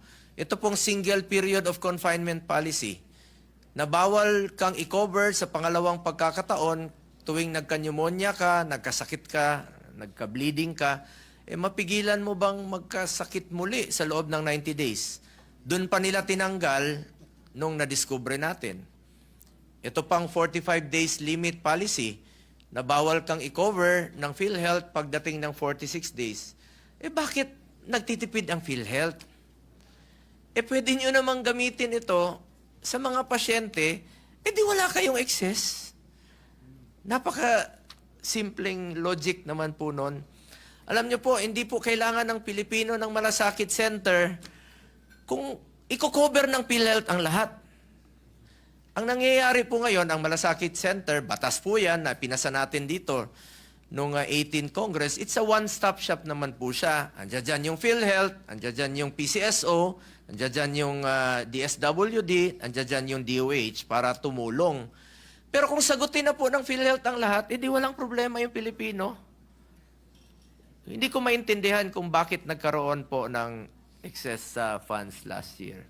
pong single period of confinement policy, na bawal kang i-cover sa pangalawang pagkakataon tuwing nagka-pneumonia ka, nagkasakit ka, nagka-bleeding ka, mapigilan mo bang magkasakit muli sa loob ng 90 days? Doon pa nila tinanggal nung na-discover natin. Ito pang 45 days limit policy, na bawal kang i-cover ng PhilHealth pagdating ng 46 days. Bakit nagtitipid ang PhilHealth? Pwede nyo namang gamitin ito sa mga pasyente, di wala kayong excess. Napaka simpleng logic naman po nun. Alam niyo po, hindi po kailangan ng Pilipino ng malasakit center kung i-cover ng PhilHealth ang lahat. Ang nangyayari po ngayon, ang malasakit center, batas po yan na pinasa natin dito noong 18 Congress, it's a one-stop shop naman po siya. Andiyan dyan yung PhilHealth, andiyan dyan yung PCSO, andiyan dyan yung DSWD, andiyan dyan yung DOH para tumulong. Pero kung sagutin na po ng PhilHealth ang lahat, edi walang problema yung Pilipino. Hindi ko maintindihan kung bakit nagkaroon po ng excess funds last year.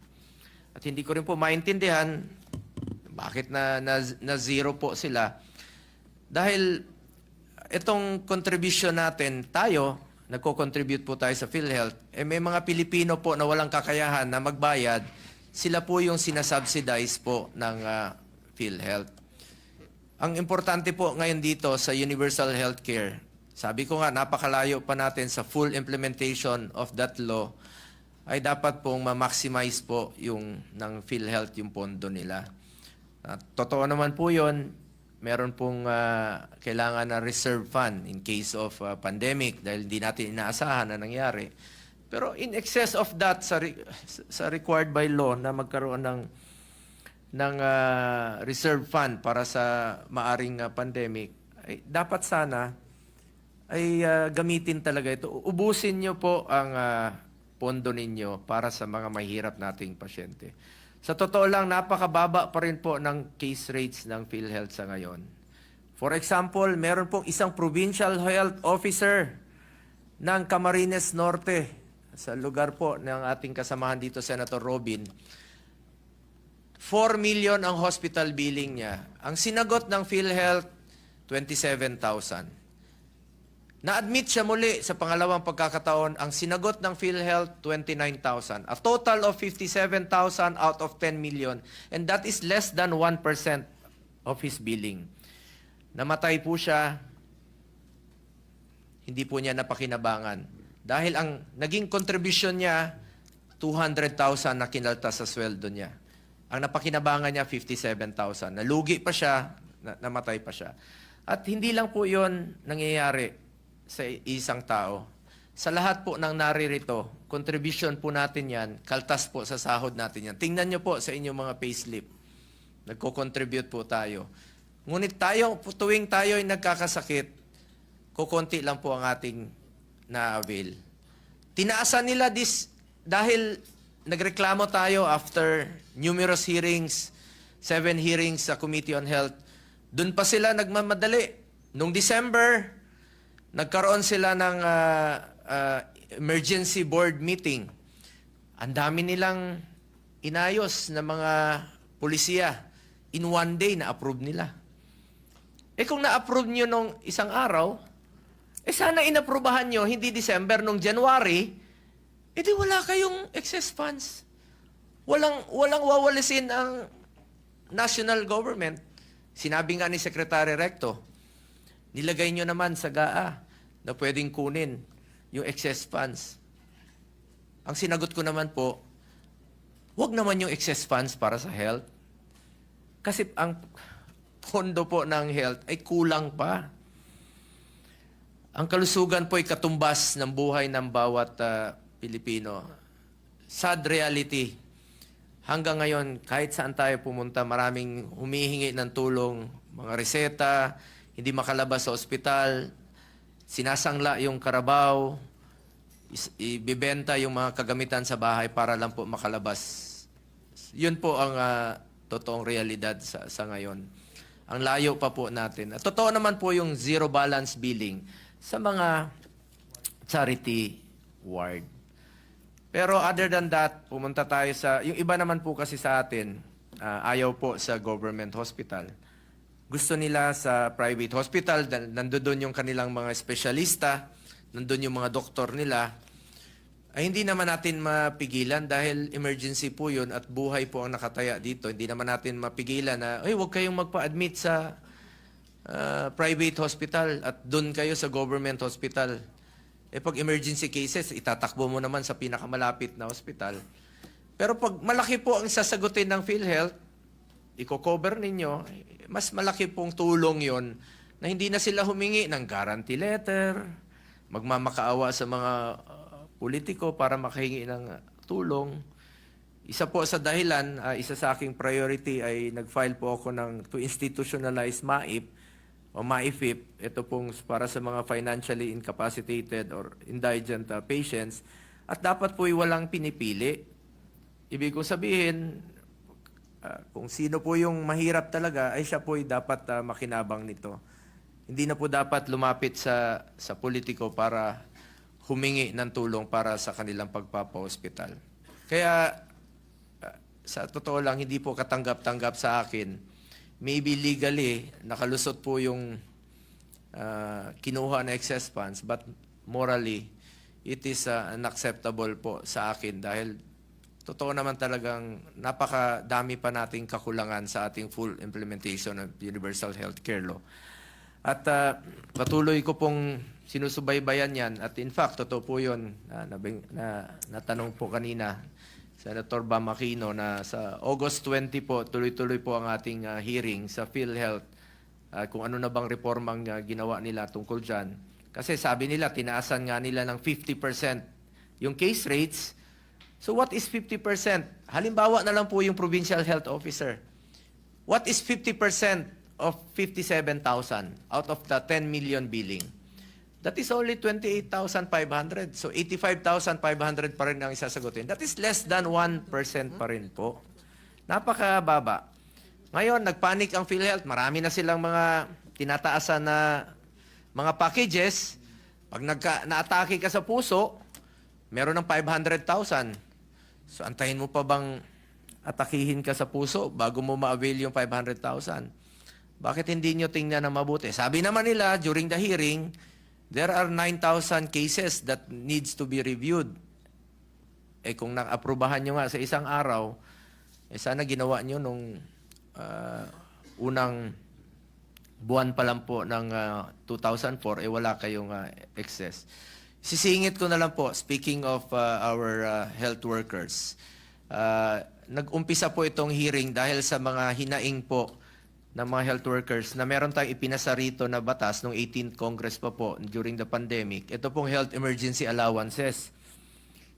At hindi ko rin po maintindihan bakit na zero po sila. Dahil itong contribution natin, tayo, nagko-contribute po tayo sa PhilHealth, may mga Pilipino po na walang kakayahan na magbayad, sila po yung sinasubsidize po ng PhilHealth. Ang importante po ngayon dito sa universal healthcare, sabi ko nga, napakalayo pa natin sa full implementation of that law, ay dapat pong ma-maximize po yung ng PhilHealth yung pondo nila. Totoo naman po yun, meron pong kailangan na reserve fund in case of pandemic dahil hindi natin inaasahan na nangyari. Pero in excess of that, sa required by law na magkaroon ng reserve fund para sa maaring pandemic, ay dapat sana ay gamitin talaga ito. Ubusin nyo po ang pondo ninyo para sa mga mahirap nating pasyente. Sa totoo lang, napakababa pa rin po ng case rates ng PhilHealth sa ngayon. For example, meron pong isang provincial health officer ng Camarines Norte, sa lugar po ng ating kasamahan dito, Senator Robin. 4 million ang hospital billing niya. Ang sinagot ng PhilHealth, 27,000. Na-admit siya muli sa pangalawang pagkakataon, ang sinagot ng PhilHealth, 29,000. A total of 57,000 out of 10 million. And that is less than 1% of his billing. Namatay po siya, hindi po niya napakinabangan. Dahil ang naging contribution niya, 200,000 na kinaltas sa sweldo niya. Ang napakinabangan niya, 57,000. Nalugi pa siya, namatay pa siya. At hindi lang po yon nangyayari sa isang tao. Sa lahat po ng naririto, contribution po natin yan, kaltas po sa sahod natin yan. Tingnan nyo po sa inyong mga payslip. Nagko-contribute po tayo. Ngunit tuwing tayo ay nagkakasakit, kukunti lang po ang ating na-avail. Tinaasan nila dahil nagreklamo tayo after numerous hearings, 7 hearings sa Committee on Health. Doon pa sila nagmamadali. Noong December, nagkaroon sila ng emergency board meeting. Ang dami nilang inayos na mga pulisiya. In one day, na-approve nila. Kung na-approve nyo nung isang araw, sana inaprubahan nyo, hindi December, nung January, di wala kayong excess funds. Walang wawalisin ang national government. Sinabi nga ni Secretary Recto, nilagay nyo naman sa GAA na pwedeng kunin yung excess funds. Ang sinagot ko naman po, wag naman yung excess funds para sa health. Kasi ang pondo po ng health ay kulang pa. Ang kalusugan po ay katumbas ng buhay ng bawat Pilipino. Sad reality. Hanggang ngayon, kahit saan tayo pumunta, maraming humihingi ng tulong, mga reseta, hindi makalabas sa ospital, sinasangla yung karabaw, ibibenta yung mga kagamitan sa bahay para lang po makalabas. Yun po ang totoong realidad sa ngayon. Ang layo pa po natin. At totoo naman po yung zero balance billing sa mga charity ward. Pero other than that, pumunta tayo yung iba naman po kasi sa atin, ayaw po sa government hospital. Gusto nila sa private hospital, nandoon yung kanilang mga espesyalista, nandoon yung mga doktor nila, ay hindi naman natin mapigilan dahil emergency po yun at buhay po ang nakataya dito. Hindi naman natin mapigilan na, huwag kayong magpa-admit sa private hospital at doon kayo sa government hospital. Pag emergency cases, itatakbo mo naman sa pinakamalapit na hospital. Pero pag malaki po ang sasagutin ng PhilHealth, i-cover ninyo, mas malaki pong tulong yon na hindi na sila humingi ng guarantee letter, magmamakaawa sa mga politiko para makahingi ng tulong. Isa po sa dahilan, isa sa aking priority ay nag-file po ako to institutionalize MAIP o MAIFIP. Ito pong para sa mga financially incapacitated or indigent patients. At dapat po walang pinipili. Ibig ko sabihin, kung sino po yung mahirap talaga, ay siya po dapat makinabang nito. Hindi na po dapat lumapit sa politiko para humingi ng tulong para sa kanilang pagpapa-hospital. Kaya sa totoo lang, hindi po katanggap-tanggap sa akin. Maybe legally, nakalusot po yung kinuha na excess funds, but morally, it is unacceptable po sa akin dahil totoo naman talagang napakadami pa nating kakulangan sa ating full implementation of Universal Healthcare Law. At patuloy ko pong sinusubaybayan yan. At in fact, totoo po yun, natanong po kanina, Senator Bam Aquino, na sa August 20 po, tuloy-tuloy po ang ating hearing sa PhilHealth, kung ano na bang reformang ginawa nila tungkol dyan. Kasi sabi nila, tinaasan nga nila ng 50% yung case rates. So what is 50%? Halimbawa na lang po yung provincial health officer. What is 50% of 57,000 out of the 10 million billing? That is only 28,500. So 85,500 pa rin ang isasagutin. That is less than 1% pa rin po. Napakababa. Ngayon, nagpanik ang PhilHealth. Marami na silang mga tinataasan na mga packages. Pag naatake ka sa puso, meron ng 500,000. So antayin mo pa bang atakihin ka sa puso bago mo ma-avail yung 500,000? Bakit hindi nyo tingnan na mabuti? Sabi naman nila during the hearing, there are 9,000 cases that needs to be reviewed. Eh kung na-aprobahan nyo nga sa isang araw, sana ginawa nyo nung unang buwan pa lang po ng 2004, wala kayong excess. Sisingit ko na lang po, speaking of our health workers, nag-umpisa po itong hearing dahil sa mga hinaing po ng mga health workers na meron tayong ipinasa rito na batas noong 18th Congress pa po during the pandemic. Ito pong health emergency allowances.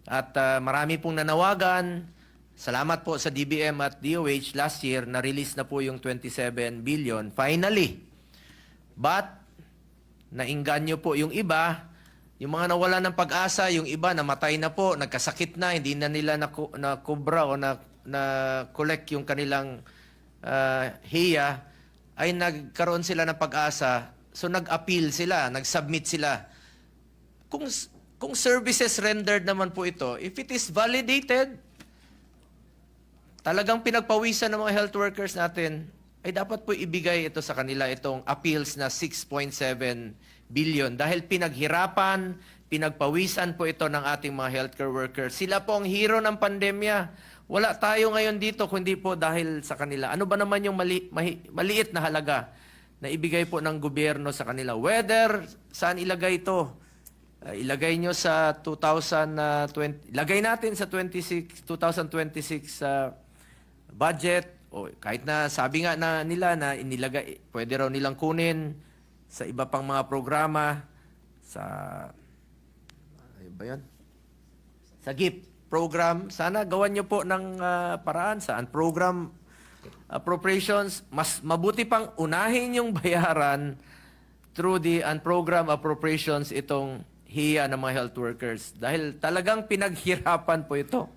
At marami pong nanawagan. Salamat po sa DBM at DOH last year, na-release na po yung 27 billion. Finally. But, nainganyo po yung iba. Yung mga nawala ng pag-asa, yung iba namatay na po, nagkasakit na, hindi na nila na-kubra o na-collect yung kanilang hiya, ay nagkaroon sila ng pag-asa. So nag-appeal sila, nag-submit sila. Kung services rendered naman po ito, if it is validated, talagang pinagpawisan ng mga health workers natin, ay dapat po ibigay ito sa kanila, itong appeals na 6.7 billion. Dahil pinaghirapan, pinagpawisan po ito ng ating mga healthcare workers. Sila po ang hero ng pandemya. Wala tayo ngayon dito kundi po dahil sa kanila. Ano ba naman yung maliit na halaga na ibigay po ng gobyerno sa kanila? Whether saan ilagay ito? Ilagay nyo sa 2020, lagay natin sa 2026 budget, o kahit na sabi nga na nila na inilagay, pwede raw nilang kunin sa iba pang mga programa, sa ano ba yan? Sa GIP program. Sana gawan nyo po ng paraan sa program appropriations. Mas mabuti pang unahin yung bayaran through the program appropriations itong hiya ng mga health workers. Dahil talagang pinaghirapan po ito.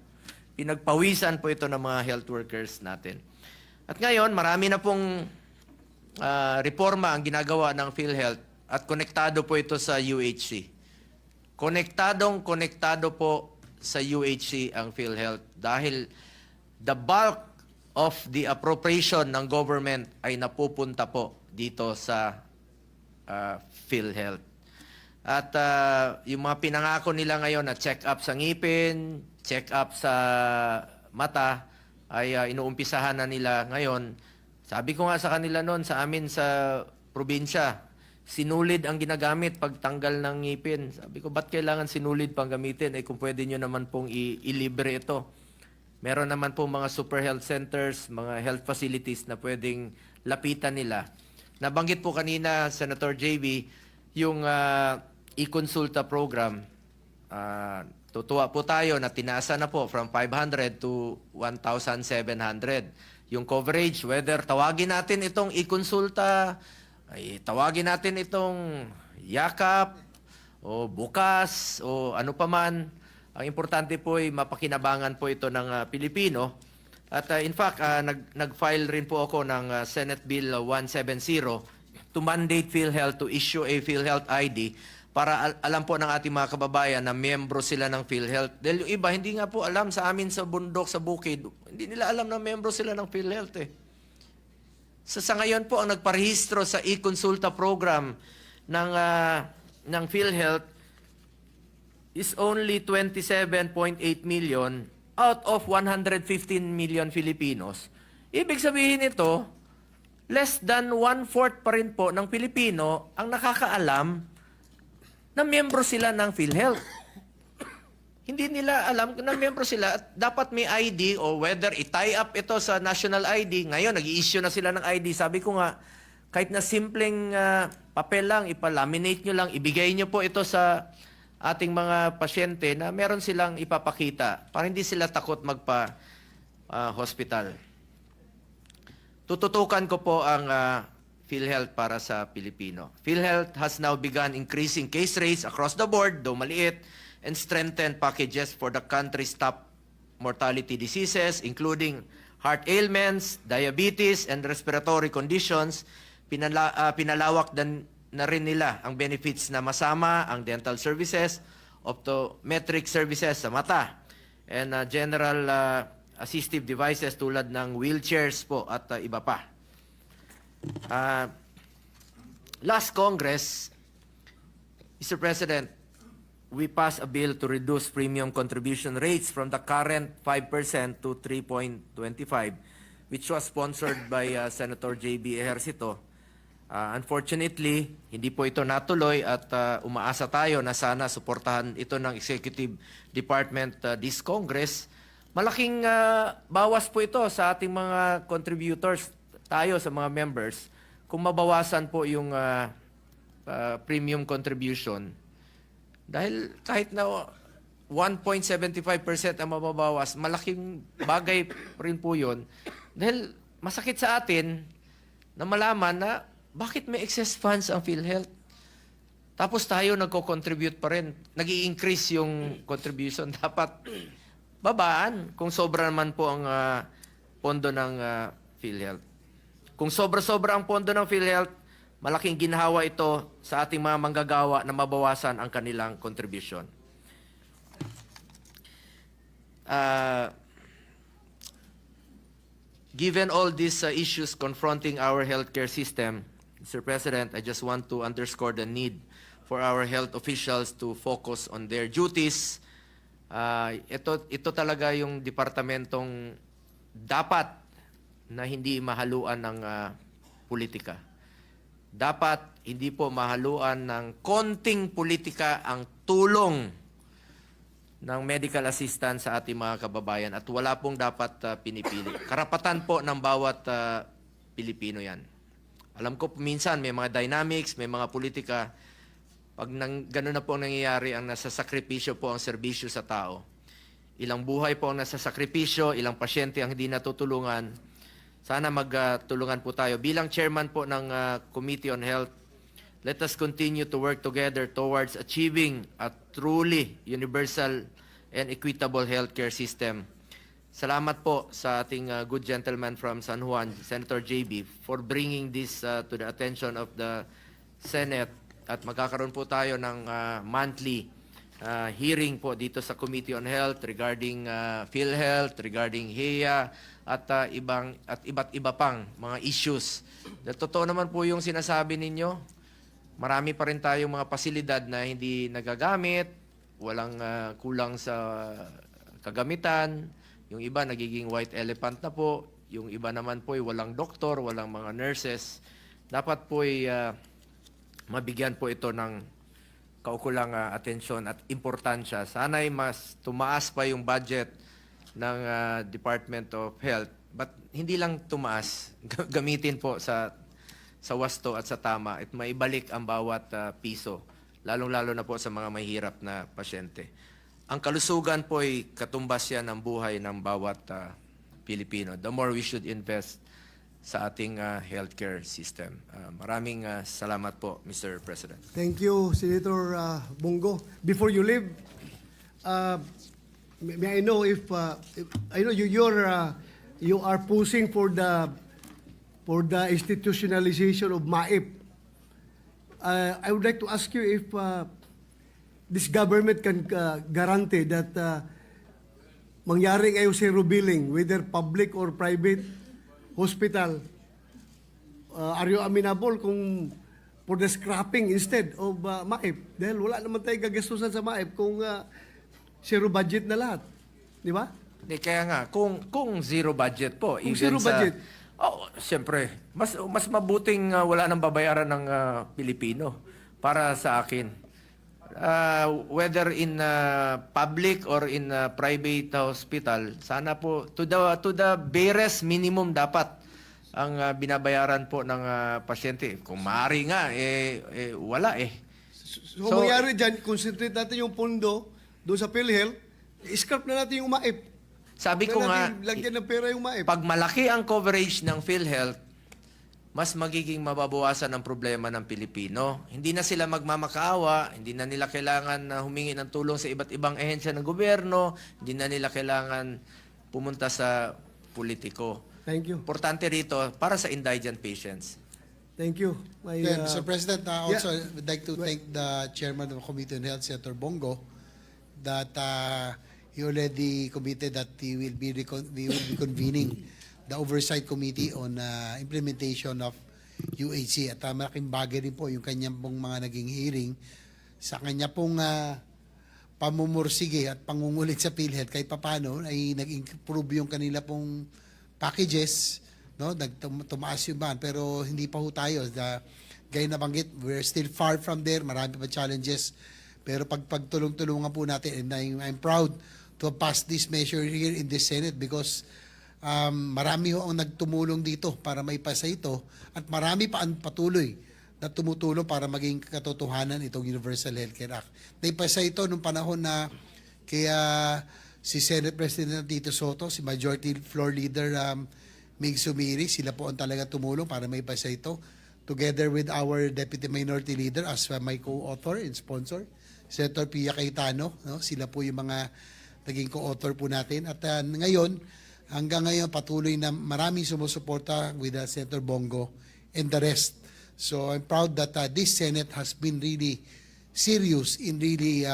Pinagpawisan po ito ng mga health workers natin. At ngayon, marami na pong reforma ang ginagawa ng PhilHealth at konektado po ito sa UHC. Konektado po sa UHC ang PhilHealth dahil the bulk of the appropriation ng government ay napupunta po dito sa PhilHealth. At yung mga pinangako nila ngayon na check-up sa ngipin, check-up sa mata, ay inuumpisahan na nila ngayon. Sabi ko nga sa kanila noon, sa amin sa probinsya, sinulid ang ginagamit pagtanggal ng ngipin. Sabi ko, ba't kailangan sinulid pang gamitin? Eh kung pwede nyo naman pong ilibre ito. Meron naman pong mga super health centers, mga health facilities na pwedeng lapitan nila. nabanggit po kanina, Senator JB, yung e-consulta program, tutuwa po tayo na tinaasa na po from 500 to 1,700. Yung coverage, whether tawagin natin itong e-consulta, ay tawagin natin itong yakap, o bukas, o ano pa man, ang importante po ay mapakinabangan po ito ng Pilipino. At in fact, nag-file rin po ako ng Senate Bill 170 to mandate PhilHealth to issue a PhilHealth ID para alam po ng ating mga kababayan na miyembro sila ng PhilHealth. Dahil yung iba, hindi nga po alam sa amin sa bundok, sa bukid, hindi nila alam na miyembro sila ng PhilHealth eh. Sa ngayon po, ang nagparehistro sa e-consulta program ng PhilHealth is only 27.8 million out of 115 million Filipinos. Ibig sabihin ito, less than 1/4 pa rin po ng Pilipino ang nakakaalam na miyembro sila ng PhilHealth. Hindi nila alam na miyembro sila at dapat may ID o whether i-tie up ito sa national ID. Ngayon, nag-i-issue na sila ng ID. Sabi ko nga, kahit na simpleng papel lang, ipalaminate nyo lang, ibigay nyo po ito sa ating mga pasyente na meron silang ipapakita para hindi sila takot magpa-hospital. Tututukan ko po ang PhilHealth para sa Pilipino. PhilHealth has now begun increasing case rates across the board, though maliit, and strengthened packages for the country's top mortality diseases, including heart ailments, diabetes, and respiratory conditions. Pinalawak na rin nila ang benefits na masama ang dental services, optometric services sa mata, and general assistive devices tulad ng wheelchairs po at iba pa. Last Congress, Mr. President, we passed a bill to reduce premium contribution rates from the current 5% to 3.25, which was sponsored by Senator J.B. Ejercito. Unfortunately, hindi po ito natuloy at umaasa tayo na sana suportahan ito ng Executive Department this Congress. Malaking bawas po ito sa ating mga contributors, tayo sa mga members, kung mabawasan po yung premium contribution. Dahil kahit na 1.75% ang mababawas, malaking bagay rin po yun. Dahil masakit sa atin na malaman na bakit may excess funds ang PhilHealth? Tapos tayo nagko-contribute pa rin. Nag-i-increase yung contribution. Dapat babaan kung sobra naman po ang pondo ng PhilHealth. Kung sobra-sobra ang pondo ng PhilHealth, malaking ginhawa ito sa ating mga manggagawa na mabawasan ang kanilang contribution. Given all these issues confronting our healthcare system, Mr. President, I just want to underscore the need for our health officials to focus on their duties. Ito talaga yung departamentong dapat na hindi mahaluan ng politika. Dapat hindi po mahaluan ng konting politika ang tulong ng medical assistance sa ating mga kababayan at wala pong dapat pinipili. Karapatan po ng bawat Pilipino yan. Alam ko minsan may mga dynamics, may mga politika. Pag gano'n na po ang nangyayari, ang nasasakripisyo po ang serbisyo sa tao. Ilang buhay po ang nasasakripisyo, ilang pasyente ang hindi natutulungan. Sana magtulungan po tayo. Bilang chairman po ng Committee on Health, let us continue to work together towards achieving a truly universal and equitable healthcare system. Salamat po sa ating good gentleman from San Juan, Senator JB, for bringing this to the attention of the Senate. At magkakaroon po tayo ng monthly hearing po dito sa Committee on Health regarding PhilHealth, regarding HEA, at iba't iba pang mga issues. Totoo naman po yung sinasabi ninyo. Marami pa rin tayong mga pasilidad na hindi nagagamit, walang kulang sa kagamitan. Yung iba nagiging white elephant na po. Yung iba naman po ay walang doktor, walang mga nurses. Dapat po ay mabigyan po ito ng kaukulang atensyon at importansya. Sana ay mas tumaas pa yung budget ng Department of Health. But hindi lang tumaas, gamitin po sa sa wasto at sa tama at maibalik ang bawat piso, lalong-lalo na po sa mga mahihirap na pasyente. Ang kalusugan po ay katumbas yan ng buhay ng bawat Pilipino. The more we should invest sa ating healthcare system. Maraming salamat po, Mr. President. Thank you, Senator Bongo. Before you leave, may I know if I know you are pushing for the institutionalization of MAIP. I would like to ask you if this government can guarantee that mangyari ngayon zero billing, whether public or private hospital. Are you amenable kung for the scrapping instead of MAIP? Dahil wala naman tayong gagastusan sa MAIP kung zero budget na lahat. Di ba? Kaya nga, kung zero budget po, Kung even zero sa, budget. Oh, siyempre, mas mabuting wala nang babayaran ng Pilipino para sa akin. Whether in public or in private hospital, sana po to the barest minimum dapat ang binabayaran po ng pasyente. Kung maaari nga wala eh. So, mangyari dyan, concentrate natin yung pondo doon sa PhilHealth, i-scrap na natin yung MAIP. Sabi ko nga, Lagyan ng pera yung MAIP. pag malaki ang coverage ng PhilHealth, mas magiging mababawasan ang problema ng Pilipino. Hindi na sila magmamakaawa, hindi na nila kailangan na humingi ng tulong sa iba't ibang ehensya ng gobyerno, hindi na nila kailangan pumunta sa politiko. Thank you. Importante rito para sa indigent patients. Thank you. My, Yeah, Mr. President, also yeah. would like to thank the Chairman of the Committee on Health, Senator Bongo, that he already committed that we will be convening the Oversight Committee on implementation of UHC. At malaking bagay rin po yung kanyang pong mga naging hearing sa kanya pong pamumursige at pangungulit sa PhilHealth kahit papano ay nag-improve yung kanila pong packages, no? Tumaas yung ban, pero hindi pa ho tayo. Gaya na banggit, we're still far from there. Marami pa challenges. Pero pagtulong-tulungan po natin, and I'm proud to have passed this measure here in the Senate because marami ho ang nagtumulong dito para maipasa ito at marami pa ang patuloy na tumutulong para maging katotohanan itong Universal Healthcare Act. Naipasa ito nung panahon na kaya si Senate President Tito Soto, si Majority Floor Leader Mig Sumiri, sila po ang talaga tumulong para maipasa ito together with our Deputy Minority Leader as my co-author and sponsor, Senator Pia Cayetano. No? Sila po yung mga naging co-author po natin. At ngayon, hanggang ngayon, patuloy na maraming sumusuporta with Senator Bongo and the rest. So I'm proud that this Senate has been really serious in really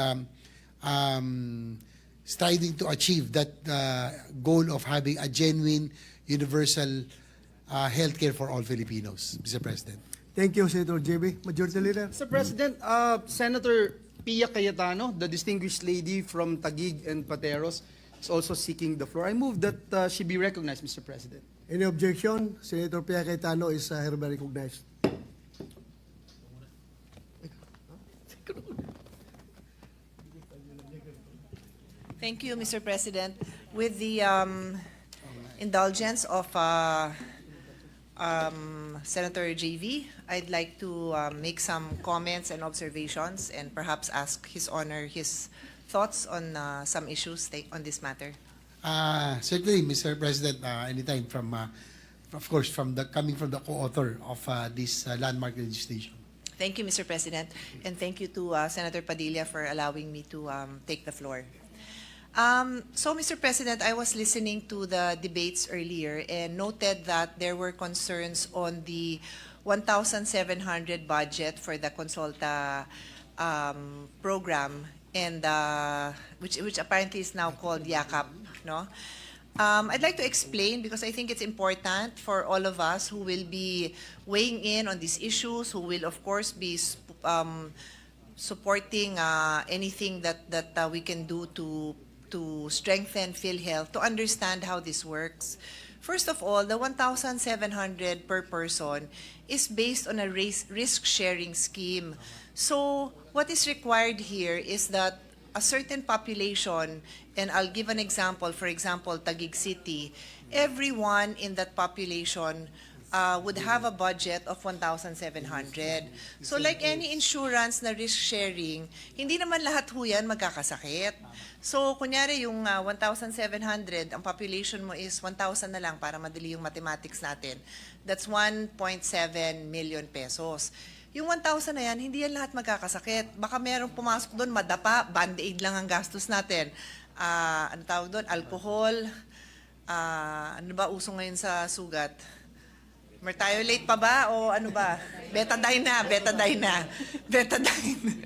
striving to achieve that goal of having a genuine universal healthcare for all Filipinos, Mr. President. Thank you, Senator JB. Majority Leader. Mr. President, Senator Pia Cayetano, the distinguished lady from Taguig and Pateros, is also seeking the floor. I move that she be recognized, Mr. President. Any objection? Senator Pia Cayetano is hereby recognized. Thank you, Mr. President. With the indulgence of Senator JV, I'd like to make some comments and observations and perhaps ask His Honor his thoughts on some issues on this matter. Certainly, Mr. President, anytime from, of course, coming from the co-author of this landmark legislation. Thank you, Mr. President, and thank you to Senator Padilla for allowing me to take the floor. So, Mr. President, I was listening to the debates earlier and noted that there were concerns on the 1,700 budget for the Consulta program, and which apparently is now called YAKAP, no? I'd like to explain because I think it's important for all of us who will be weighing in on these issues, who will, of course, be supporting anything that we can do to strengthen PhilHealth, to understand how this works. First of all, the 1,700 per person is based on a risk-sharing scheme. So what is required here is that a certain population, and I'll give an example, for example, Taguig City, everyone in that population would have a budget of 1,700. So like any insurance na risk sharing, hindi naman lahat ho yan magkakasakit. So kunyari yung 1,700, ang population mo is 1,000 na lang para madali yung mathematics natin. That's 1.7 million pesos. Yung 1,000 na yan, hindi yan lahat magkakasakit. Baka merong pumasok doon, madapa, band-aid lang ang gastos natin. Ano tawag doon? Alcohol. Ano ba uso ngayon sa sugat? Mertiolate pa ba? O ano ba? Betadine na, betadine na. Betadine.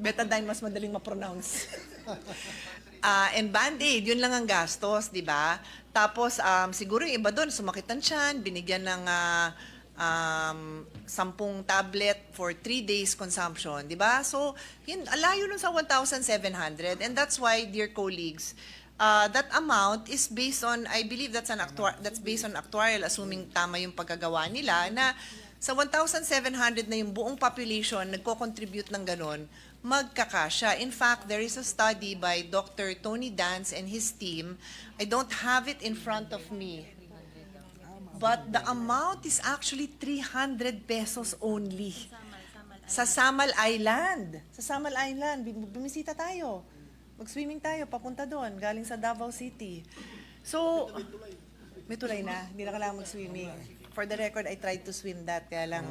Betadine, mas madaling ma-pronounce. And Band-Aid, yun lang ang gastos, di ba? Tapos, siguro yung iba doon, sumakit ang tiyan, binigyan ng 10 tablet for 3 days consumption, di ba? So, yun, alayo nun sa 1,700. And that's why, dear colleagues, that amount is based on, I believe that's based on actuarial, assuming tama yung pagkagawa nila, na sa 1,700 na yung buong population nagko-contribute ng ganon, magkakasya. In fact, there is a study by Dr. Tony Dance and his team. I don't have it in front of me. But the amount is actually 300 pesos only. Sa Samal Island. Sa Samal Island. Bumisita tayo. Mag-swimming tayo, papunta doon, galing sa Davao City. So, may tulay na. Hindi na kailangan mag-swimming. For the record, I tried to swim that. Kaya lang,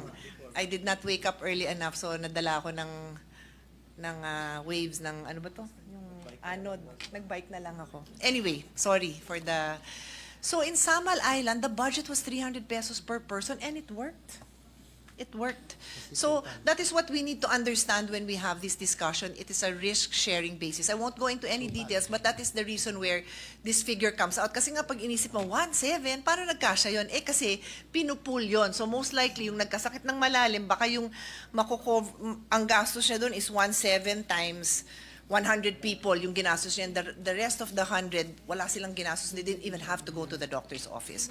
I did not wake up early enough. So, nadala ako ng waves ng, ano ba to? Yung anod. Nag-bike na lang ako. Anyway, sorry for the... So, in Samal Island, the budget was 300 pesos per person and it worked. It worked. So, that is what we need to understand when we have this discussion. It is a risk-sharing basis. I won't go into any details, but that is the reason where this figure comes out. Kasi nga, pag inisip mo, 1.7, paano nagkasya yun? Eh, kasi pinupool yun. So, most likely, yung nagkasakit ng malalim, baka yung ang gastos niya doon is 1.7 times 100 people, yung ginastos niya. The rest of the 100, wala silang ginastos. They didn't even have to go to the doctor's office.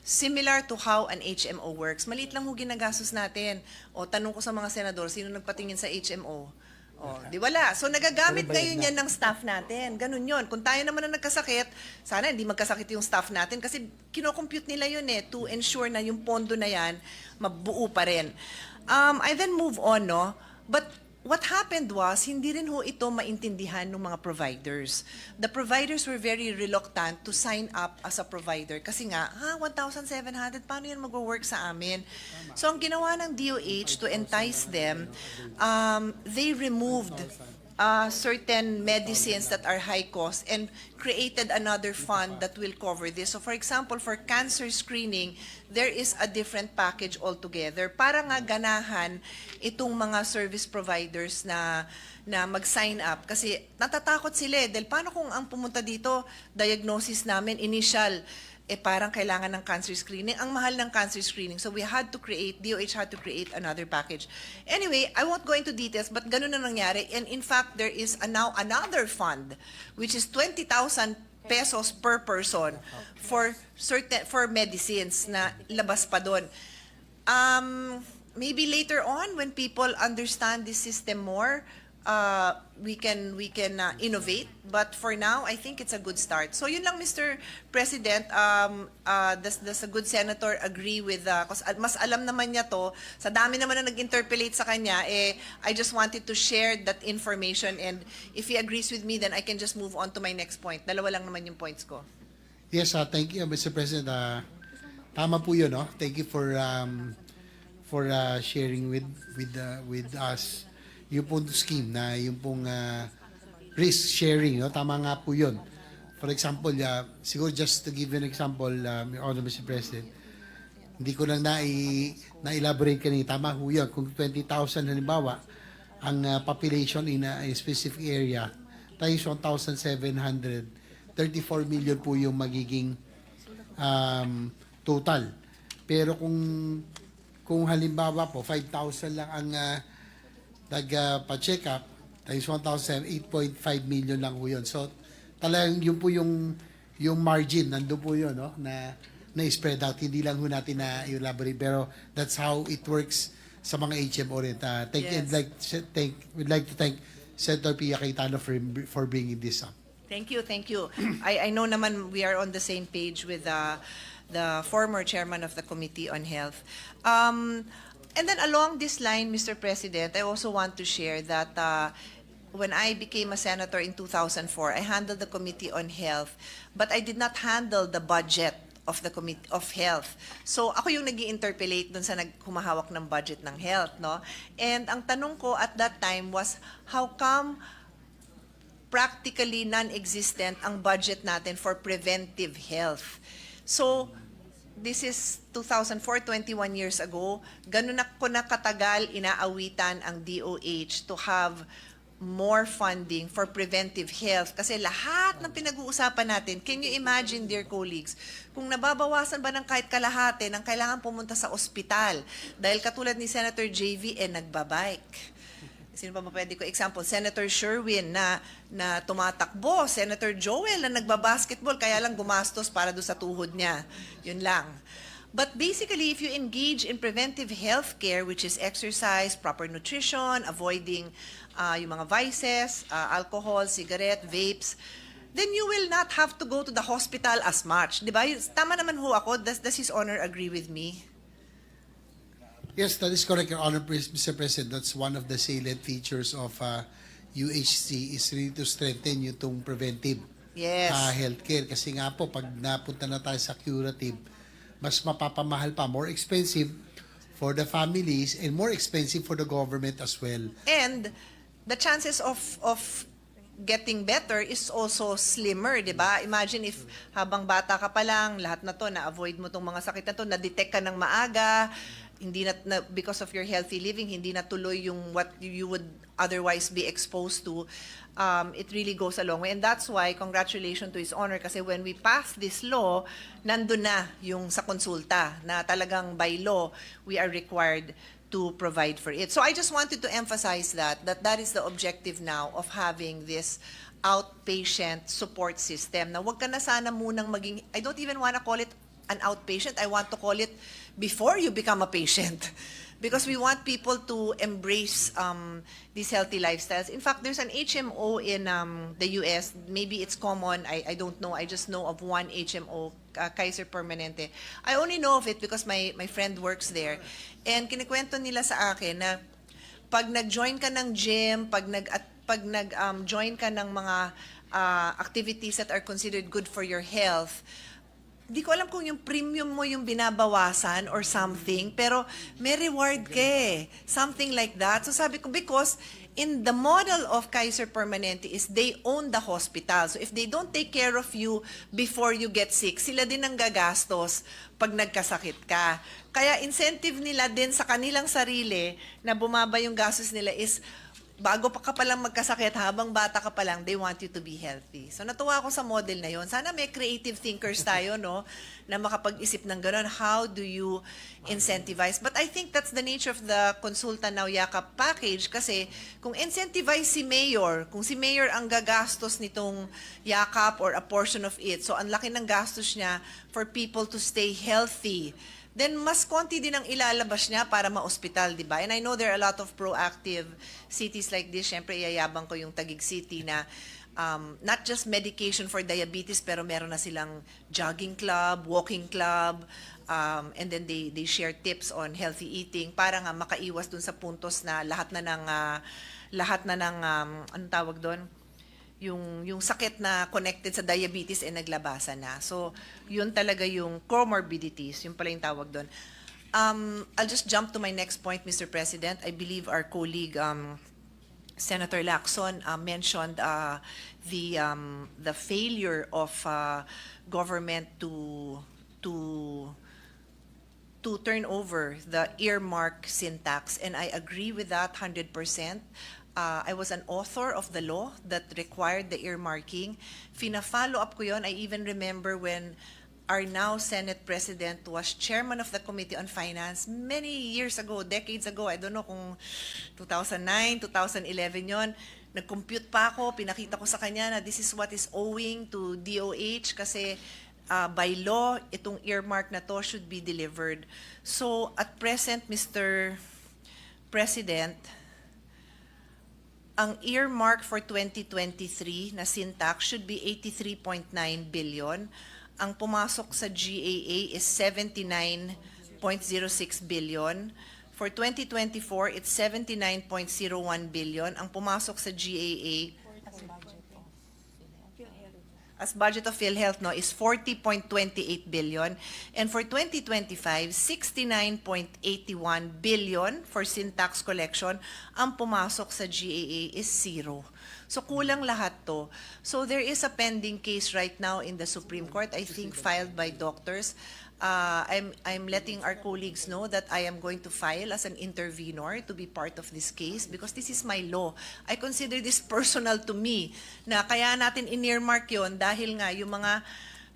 Similar to how an HMO works. Maliit lang ho ginagastos natin. O, tanong ko sa mga senador, sino nagpatingin sa HMO? O, di wala. So, nagagamit ngayon yan ng staff natin. Ganun yun. Kung tayo naman na nagkasakit, sana hindi magkasakit yung staff natin kasi kinocompute nila yun to ensure na yung pondo na yan, mabuo pa rin. I then move on, no? But what happened was, hindi rin ho ito maintindihan ng mga providers. The providers were very reluctant to sign up as a provider. Kasi nga, 1,700, paano yan mag-work sa amin? So, ang ginawa ng DOH to entice them, they removed certain medicines that are high cost and created another fund that will cover this. So for example, for cancer screening, there is a different package altogether para nga ganahan itong mga service providers na mag-sign up. Kasi natatakot sila dahil paano kung ang pumunta dito, diagnosis namin, initial, parang kailangan ng cancer screening. Ang mahal ng cancer screening. So we had to create, DOH had to create another package. Anyway, I won't go into details, but ganun na nangyari. And in fact, there is now another fund, which is 20,000 pesos per person for medicines na labas pa doon. Maybe later on, when people understand this system more, we can innovate, but for now I think it's a good start. So yun lang, Mr. President. Does a good senator agree with kasi mas alam naman niya to, sa dami naman na nag-interpellate sa kanya, I just wanted to share that information, and if he agrees with me, then I can just move on to my next point. Dalawa lang naman yung points ko. Yes, thank you, Mr. President. Tama po yun, no? Thank you for sharing with us yung pong scheme na yung pong risk sharing, no? Tama nga po yun. For example, siguro just to give you an example, Mr. President, hindi ko lang na-elaborate kanina. Tama po yun. Kung 20,000 halimbawa, ang population in a specific area, tayo 1,700, 34 million po yung magiging total. Pero kung halimbawa po, 5,000 lang ang nagpa-check up, times 1,000, 8.5 million lang po yun. So, talagang yun po yung margin, nandun po yun, no? na spread out. Hindi lang po natin na-elaborate, pero that's how it works sa mga HMO rin. Yes. We'd like to thank Senator Pia Cayetano for bringing this up. Thank you, thank you. I know naman we are on the same page with the former chairman of the Committee on Health. And then along this line, Mr. President, I also want to share that when I became a senator in 2004, I handled the Committee on Health, but I did not handle the budget of the Committee of Health. So ako yung nag-i-interpellate dun sa humahawak ng budget ng health, no? And ang tanong ko at that time was, how come practically non-existent ang budget natin for preventive health? So, this is 2004, 21 years ago. Ganun na ko na katagal inaawitan ang DOH to have more funding for preventive health. Kasi lahat ng pinag-uusapan natin, can you imagine, dear colleagues, kung nababawasan ba ng kahit kalahati ng kailangan pumunta sa ospital? Dahil katulad ni Senator JV, nagbabike. Sino pa ba pwede ko? Example, Senator Sherwin na tumatakbo, Senator Joel na nagbabasketball, kaya lang gumastos para doon sa tuhod niya. Yun lang. But basically, if you engage in preventive health care, which is exercise, proper nutrition, avoiding yung mga vices, alcohol, cigarette, vapes, then you will not have to go to the hospital as much. Diba? Tama naman ho ako. Does His Honor agree with me? Yes, that is correct, Your Honor, Mr. President. That's one of the salient features of UHC is really to strengthen yung preventive Yes. healthcare. Kasi nga po, pag napunta na tayo sa curative, mas mapapamahal pa, more expensive for the families and more expensive for the government as well. And the chances of getting better is also slimmer, di ba? Imagine if habang bata ka pa lang, lahat na to, na-avoid mo tong mga sakit na to, na-detect ka ng maaga, hindi na because of your healthy living, hindi na tuloy yung what you would otherwise be exposed to. It really goes a long way. And that's why, congratulations to His Honor, kasi when we passed this law, nandun na yung sa konsulta, na talagang by law, we are required to provide for it. So I just wanted to emphasize that is the objective now of having this outpatient support system. Na wag ka na sana munang maging, I don't even want to call it an outpatient, I want to call it before you become a patient. Because we want people to embrace these healthy lifestyles. In fact, there's an HMO in the US. Maybe it's common. I don't know. I just know of one HMO, Kaiser Permanente. I only know of it because my friend works there. And kinikwento nila sa akin na pag nag-join ka ng gym, pag nag-join ka ng mga activities that are considered good for your health, di ko alam kung yung premium mo yung binabawasan or something, pero may reward ka eh. Something like that. So sabi ko, because in the model of Kaiser Permanente is they own the hospital. So if they don't take care of you before you get sick, sila din ang gagastos pag nagkasakit ka. Kaya incentive nila din sa kanilang sarili na bumaba yung gastos nila is bago pa ka palang magkasakit, habang bata ka pa lang, they want you to be healthy. So natuwa ako sa model na yon. Sana may creative thinkers tayo, no, na makapag-isip ng gano'n. How do you incentivize? But I think that's the nature of the Konsulta Now Yakap package kasi kung incentivize si Mayor, kung si Mayor ang gagastos nitong Yakap or a portion of it, so ang laki ng gastos niya for people to stay healthy, then mas konti din ang ilalabas niya para ma-hospital, di ba? And I know there are a lot of proactive cities like this. Siyempre, iyayabang ko yung Taguig City na not just medication for diabetes, pero meron na silang jogging club, walking club, and then they share tips on healthy eating para nga makaiwas dun sa puntos na lahat na ng anong tawag doon? Yung sakit na connected sa diabetes naglabasan na. So, yun talaga yung comorbidities, yung pala yung tawag doon. I'll just jump to my next point, Mr. President. I believe our colleague, Senator Lacson, mentioned the failure of government to turn over the earmark syntax, and I agree with that 100%. I was an author of the law that required the earmarking. Fina-follow up ko yun. I even remember when our now Senate President was chairman of the Committee on Finance many years ago, decades ago. I don't know kung 2009, 2011 yon. Nag-compute pa ako, pinakita ko sa kanya na this is what is owing to DOH kasi by law, itong earmark na to should be delivered. So at present, Mr. President, ang earmark for 2023 na syntax should be 83.9 billion. Ang pumasok sa GAA is 79.06 billion. For 2024, it's 79.01 billion. Ang pumasok sa GAA as budget of PhilHealth no is 40.28 billion, and for 2025 69.81 billion for syntax collection. Ang pumasok sa GAA is 0. So kulang lahat to. So there is a pending case right now in the Supreme Court, I think filed by doctors. I'm letting our colleagues know that I am going to file as an intervenor to be part of this case because this is my law. I consider this personal to me, na kaya natin in-earmark yun dahil nga yung mga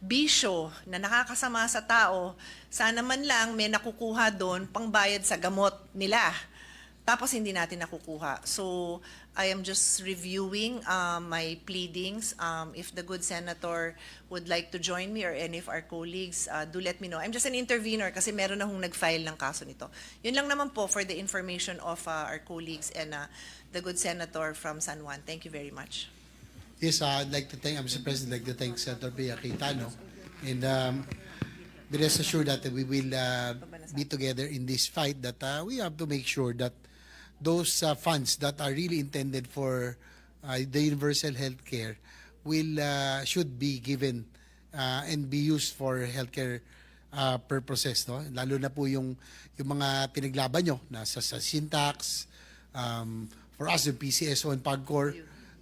bisyo na nakakasama sa tao, sana man lang may nakukuha doon pangbayad sa gamot nila. Tapos hindi natin nakukuha. So I am just reviewing my pleadings. If the good senator would like to join me or any of our colleagues, do let me know. I'm just an intervener kasi meron na hong nag-file ng kaso nito. Yun lang naman po for the information of our colleagues and the good senator from San Juan. Thank you very much. Yes, I'd like to thank, Mr. President, I'd like to thank Senator Pia Cayetano. And be rest assured that we will be together in this fight, that we have to make sure that those funds that are really intended for the universal health care should be given and be used for healthcare purposes, no? Lalo na po yung mga pinaglaban nyo nasa sa syntax, for us yung PCSO and PAGCOR,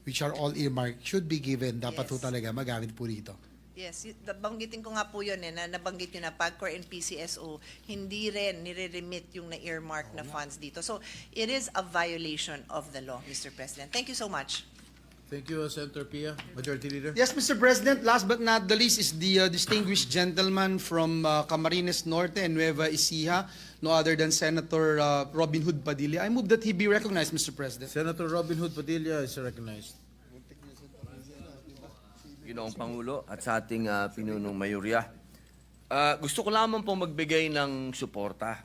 which are all earmarked, should be given. Dapat po talaga magamit po rito. Yes, banggitin ko nga po yun na nabanggit nyo na PAGCOR and PCSO, hindi rin nire-remit yung na-earmark na funds dito. So, it is a violation of the law, Mr. President. Thank you so much. Thank you, Senator Pia. Majority Leader. Yes, Mr. President, last but not the least is the distinguished gentleman from Camarines Norte and Nueva Ecija, no other than Senator Robin Hood Padilla. I move that he be recognized, Mr. President. Senator Robin Hood Padilla is recognized. Ginoong Pangulo at sa ating pinunong mayorya. Gusto ko lamang po magbigay ng suporta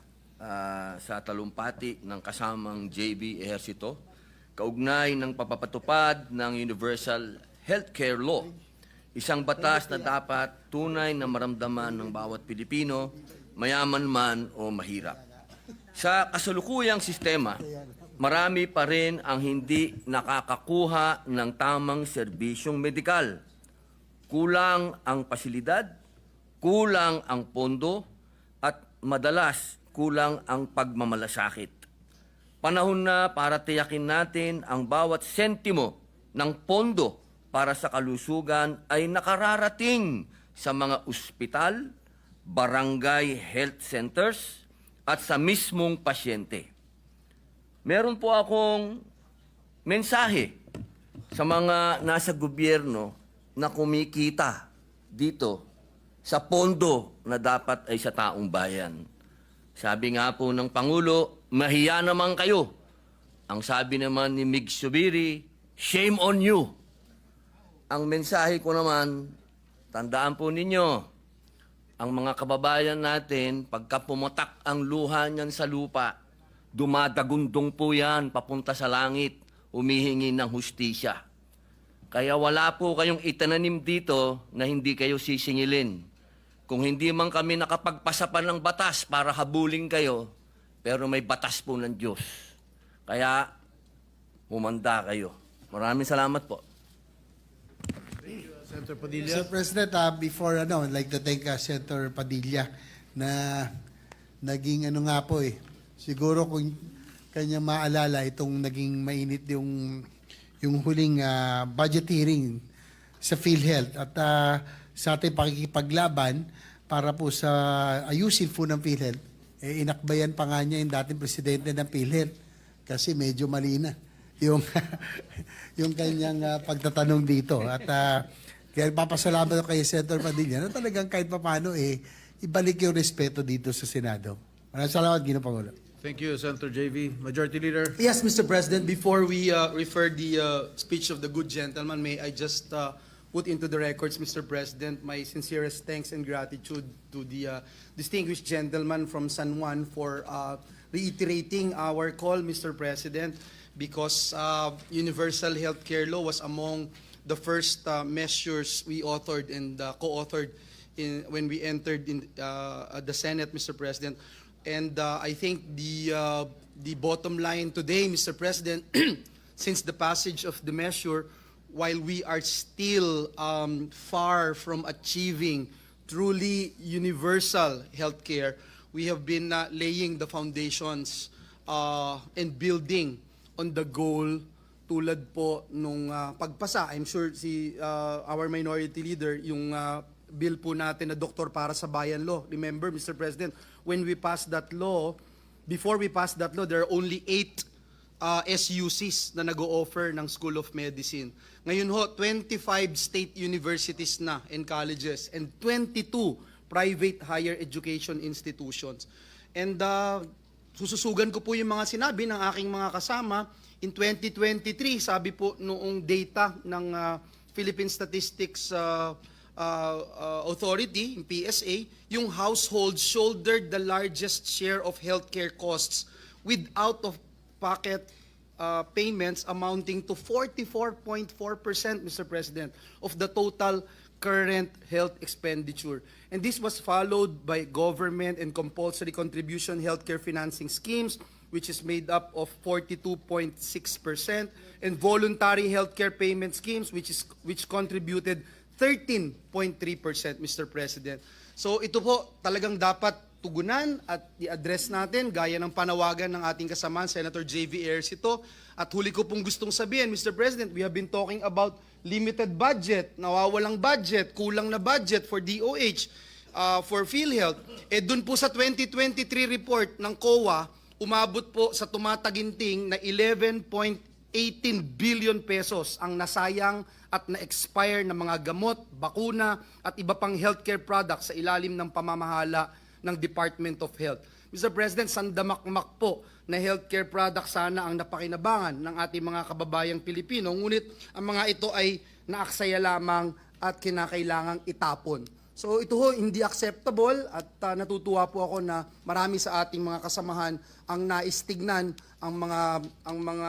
sa talumpati ng kasamang JB Ejercito kaugnay ng papapatupad ng Universal Healthcare Law, isang batas na dapat tunay na maramdaman ng bawat Pilipino, mayaman man o mahirap. Sa kasalukuyang sistema, marami pa rin ang hindi nakakakuha ng tamang serbisyong medikal. Kulang ang pasilidad, kulang ang pondo, at madalas kulang ang pagmamalasakit. Panahon na para tiyakin natin ang bawat sentimo ng pondo para sa kalusugan ay nakararating sa mga ospital, barangay health centers, at sa mismong pasyente. Meron po akong mensahe sa mga nasa gobyerno na kumikita dito sa pondo na dapat ay sa taong bayan. Sabi nga po ng Pangulo, mahiya naman kayo. Ang sabi naman ni Mig Subiri, shame on you. Ang mensahe ko naman, tandaan po ninyo, ang mga kababayan natin, pagka pumatak ang luha niyan sa lupa, dumadagundong po yan papunta sa langit, humihingi ng hustisya. Kaya wala po kayong itananim dito na hindi kayo sisingilin. Kung hindi man kami nakapagpasapan ng batas para habulin kayo, pero may batas po ng Diyos. Kaya humanda kayo. Maraming salamat po. Senator Padilla. Mr. President, before I'd like to thank Senator Padilla na naging nga po siguro kung kanya maalala itong naging mainit yung huling budget hearing sa PhilHealth at sa ating pakikipaglaban para po sa ayusin po ng PhilHealth, inakbayan pa nga niya yung dating presidente ng PhilHealth kasi medyo mali na yung, yung kanyang pagtatanong dito. At kaya papasalamat kay Senator Padilla na talagang kahit paano ibalik yung respeto dito sa Senado. Maraming salamat, Ginoong Pangulo. Thank you, Senator JV. Majority Leader. Yes, Mr. President, before we refer the speech of the good gentleman, may I just put into the records, Mr. President, my sincerest thanks and gratitude to the distinguished gentleman from San Juan for reiterating our call, Mr. President, because universal healthcare law was among the first measures we authored and co-authored when we entered in the Senate, Mr. President. And I think the bottom line today, Mr. President, since the passage of the measure, while we are still far from achieving truly universal healthcare, we have been laying the foundations and building on the goal tulad po nung pagpasa. I'm sure our minority leader, yung bill po natin na Doktor para sa Bayan Law. Remember, Mr. President, when we passed that law, before we passed that law, there are only 8 SUCs na nag-o-offer ng School of Medicine. Ngayon ho, 25 state universities na and colleges and 22 private higher education institutions. And sususugan ko po yung mga sinabi ng aking mga kasama. In 2023, sabi po noong data ng Philippine Statistics Authority, yung PSA, yung households shouldered the largest share of healthcare costs with out-of-pocket payments amounting to 44.4%, Mr. President, of the total current health expenditure. And this was followed by government and compulsory contribution healthcare financing schemes, which is made up of 42.6%, and voluntary healthcare payment schemes, which contributed 13.3%, Mr. President. So ito po talagang dapat tugunan at i-address natin gaya ng panawagan ng ating kasamaan, Senator J.V. Ejercito. At huli ko pong gustong sabihin, Mr. President, we have been talking about limited budget, nawawalang budget, kulang na budget for DOH, for PhilHealth. Dun po sa 2023 report ng COA, umabot po sa tumataginting na 11.18 billion pesos ang nasayang at na-expire na mga gamot, bakuna at iba pang healthcare products sa ilalim ng pamamahala ng Department of Health. Mr. President, sandamakmak po na healthcare products sana ang napakinabangan ng ating mga kababayang Pilipino, ngunit ang mga ito ay naaksaya lamang at kinakailangang itapon. So ito ho, hindi acceptable at natutuwa po ako na marami sa ating mga kasamahan ang naistignan ang mga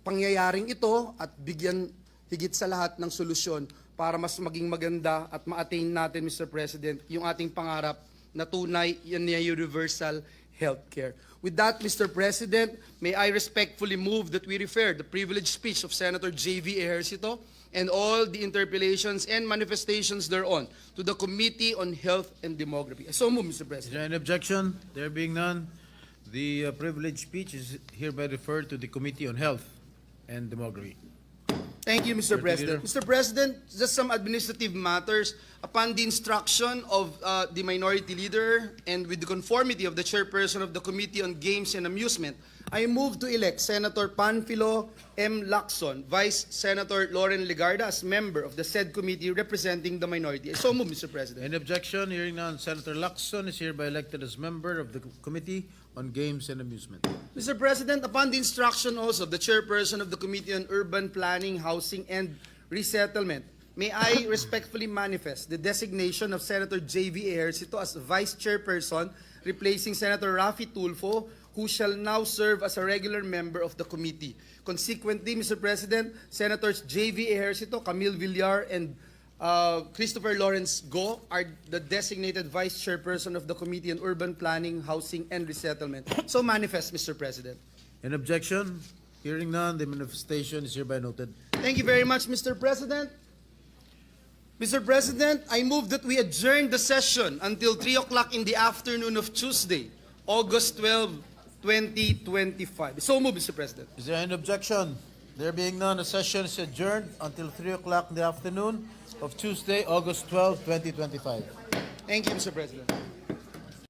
pangyayaring ito at bigyan higit sa lahat ng solusyon para mas maging maganda at ma-attain natin, Mr. President, yung ating pangarap na tunay na universal healthcare. With that, Mr. President, may I respectfully move that we refer the privileged speech of Senator J.V. Ejercito and all the interpellations and manifestations thereon to the Committee on Health and Demography. So move, Mr. Is President. there any objection? There being none, the privileged speech is hereby referred to the Committee on Health and Demography. Thank you, Mr. Majority President. Leader. Mr. President, just some administrative matters. Upon the instruction of the Minority Leader and with the conformity of the Chairperson of the Committee on Games and Amusement, I move to elect Senator Panfilo M. Lacson, Vice Senator Loren Legarda as member of the said committee representing the minority. So move, Mr. President. Any objection? Hearing none, Senator Lacson is hereby elected as member of the Committee on Games and Amusement. Mr. President, upon the instruction also of the Chairperson of the Committee on Urban Planning, Housing, and Resettlement, may I respectfully manifest the designation of Senator J.V. Ejercito as Vice Chairperson, replacing Senator Raffy Tulfo, who shall now serve as a regular member of the committee. Consequently, Mr. President, Senators J.V. Ejercito, Camille Villar, and Christopher Lawrence Go are the designated Vice Chairperson of the Committee on Urban Planning, Housing, and Resettlement. So manifest, Mr. President. Any objection? Hearing none, the manifestation is hereby noted. Thank you very much, Mr. President. Mr. President, I move that we adjourn the session until 3 o'clock in the afternoon of Tuesday, August 12, 2025. So move, Mr. President. Is there any objection? There being none, the session is adjourned until 3 o'clock in the afternoon of Tuesday, August 12, 2025. Thank you, Mr. President.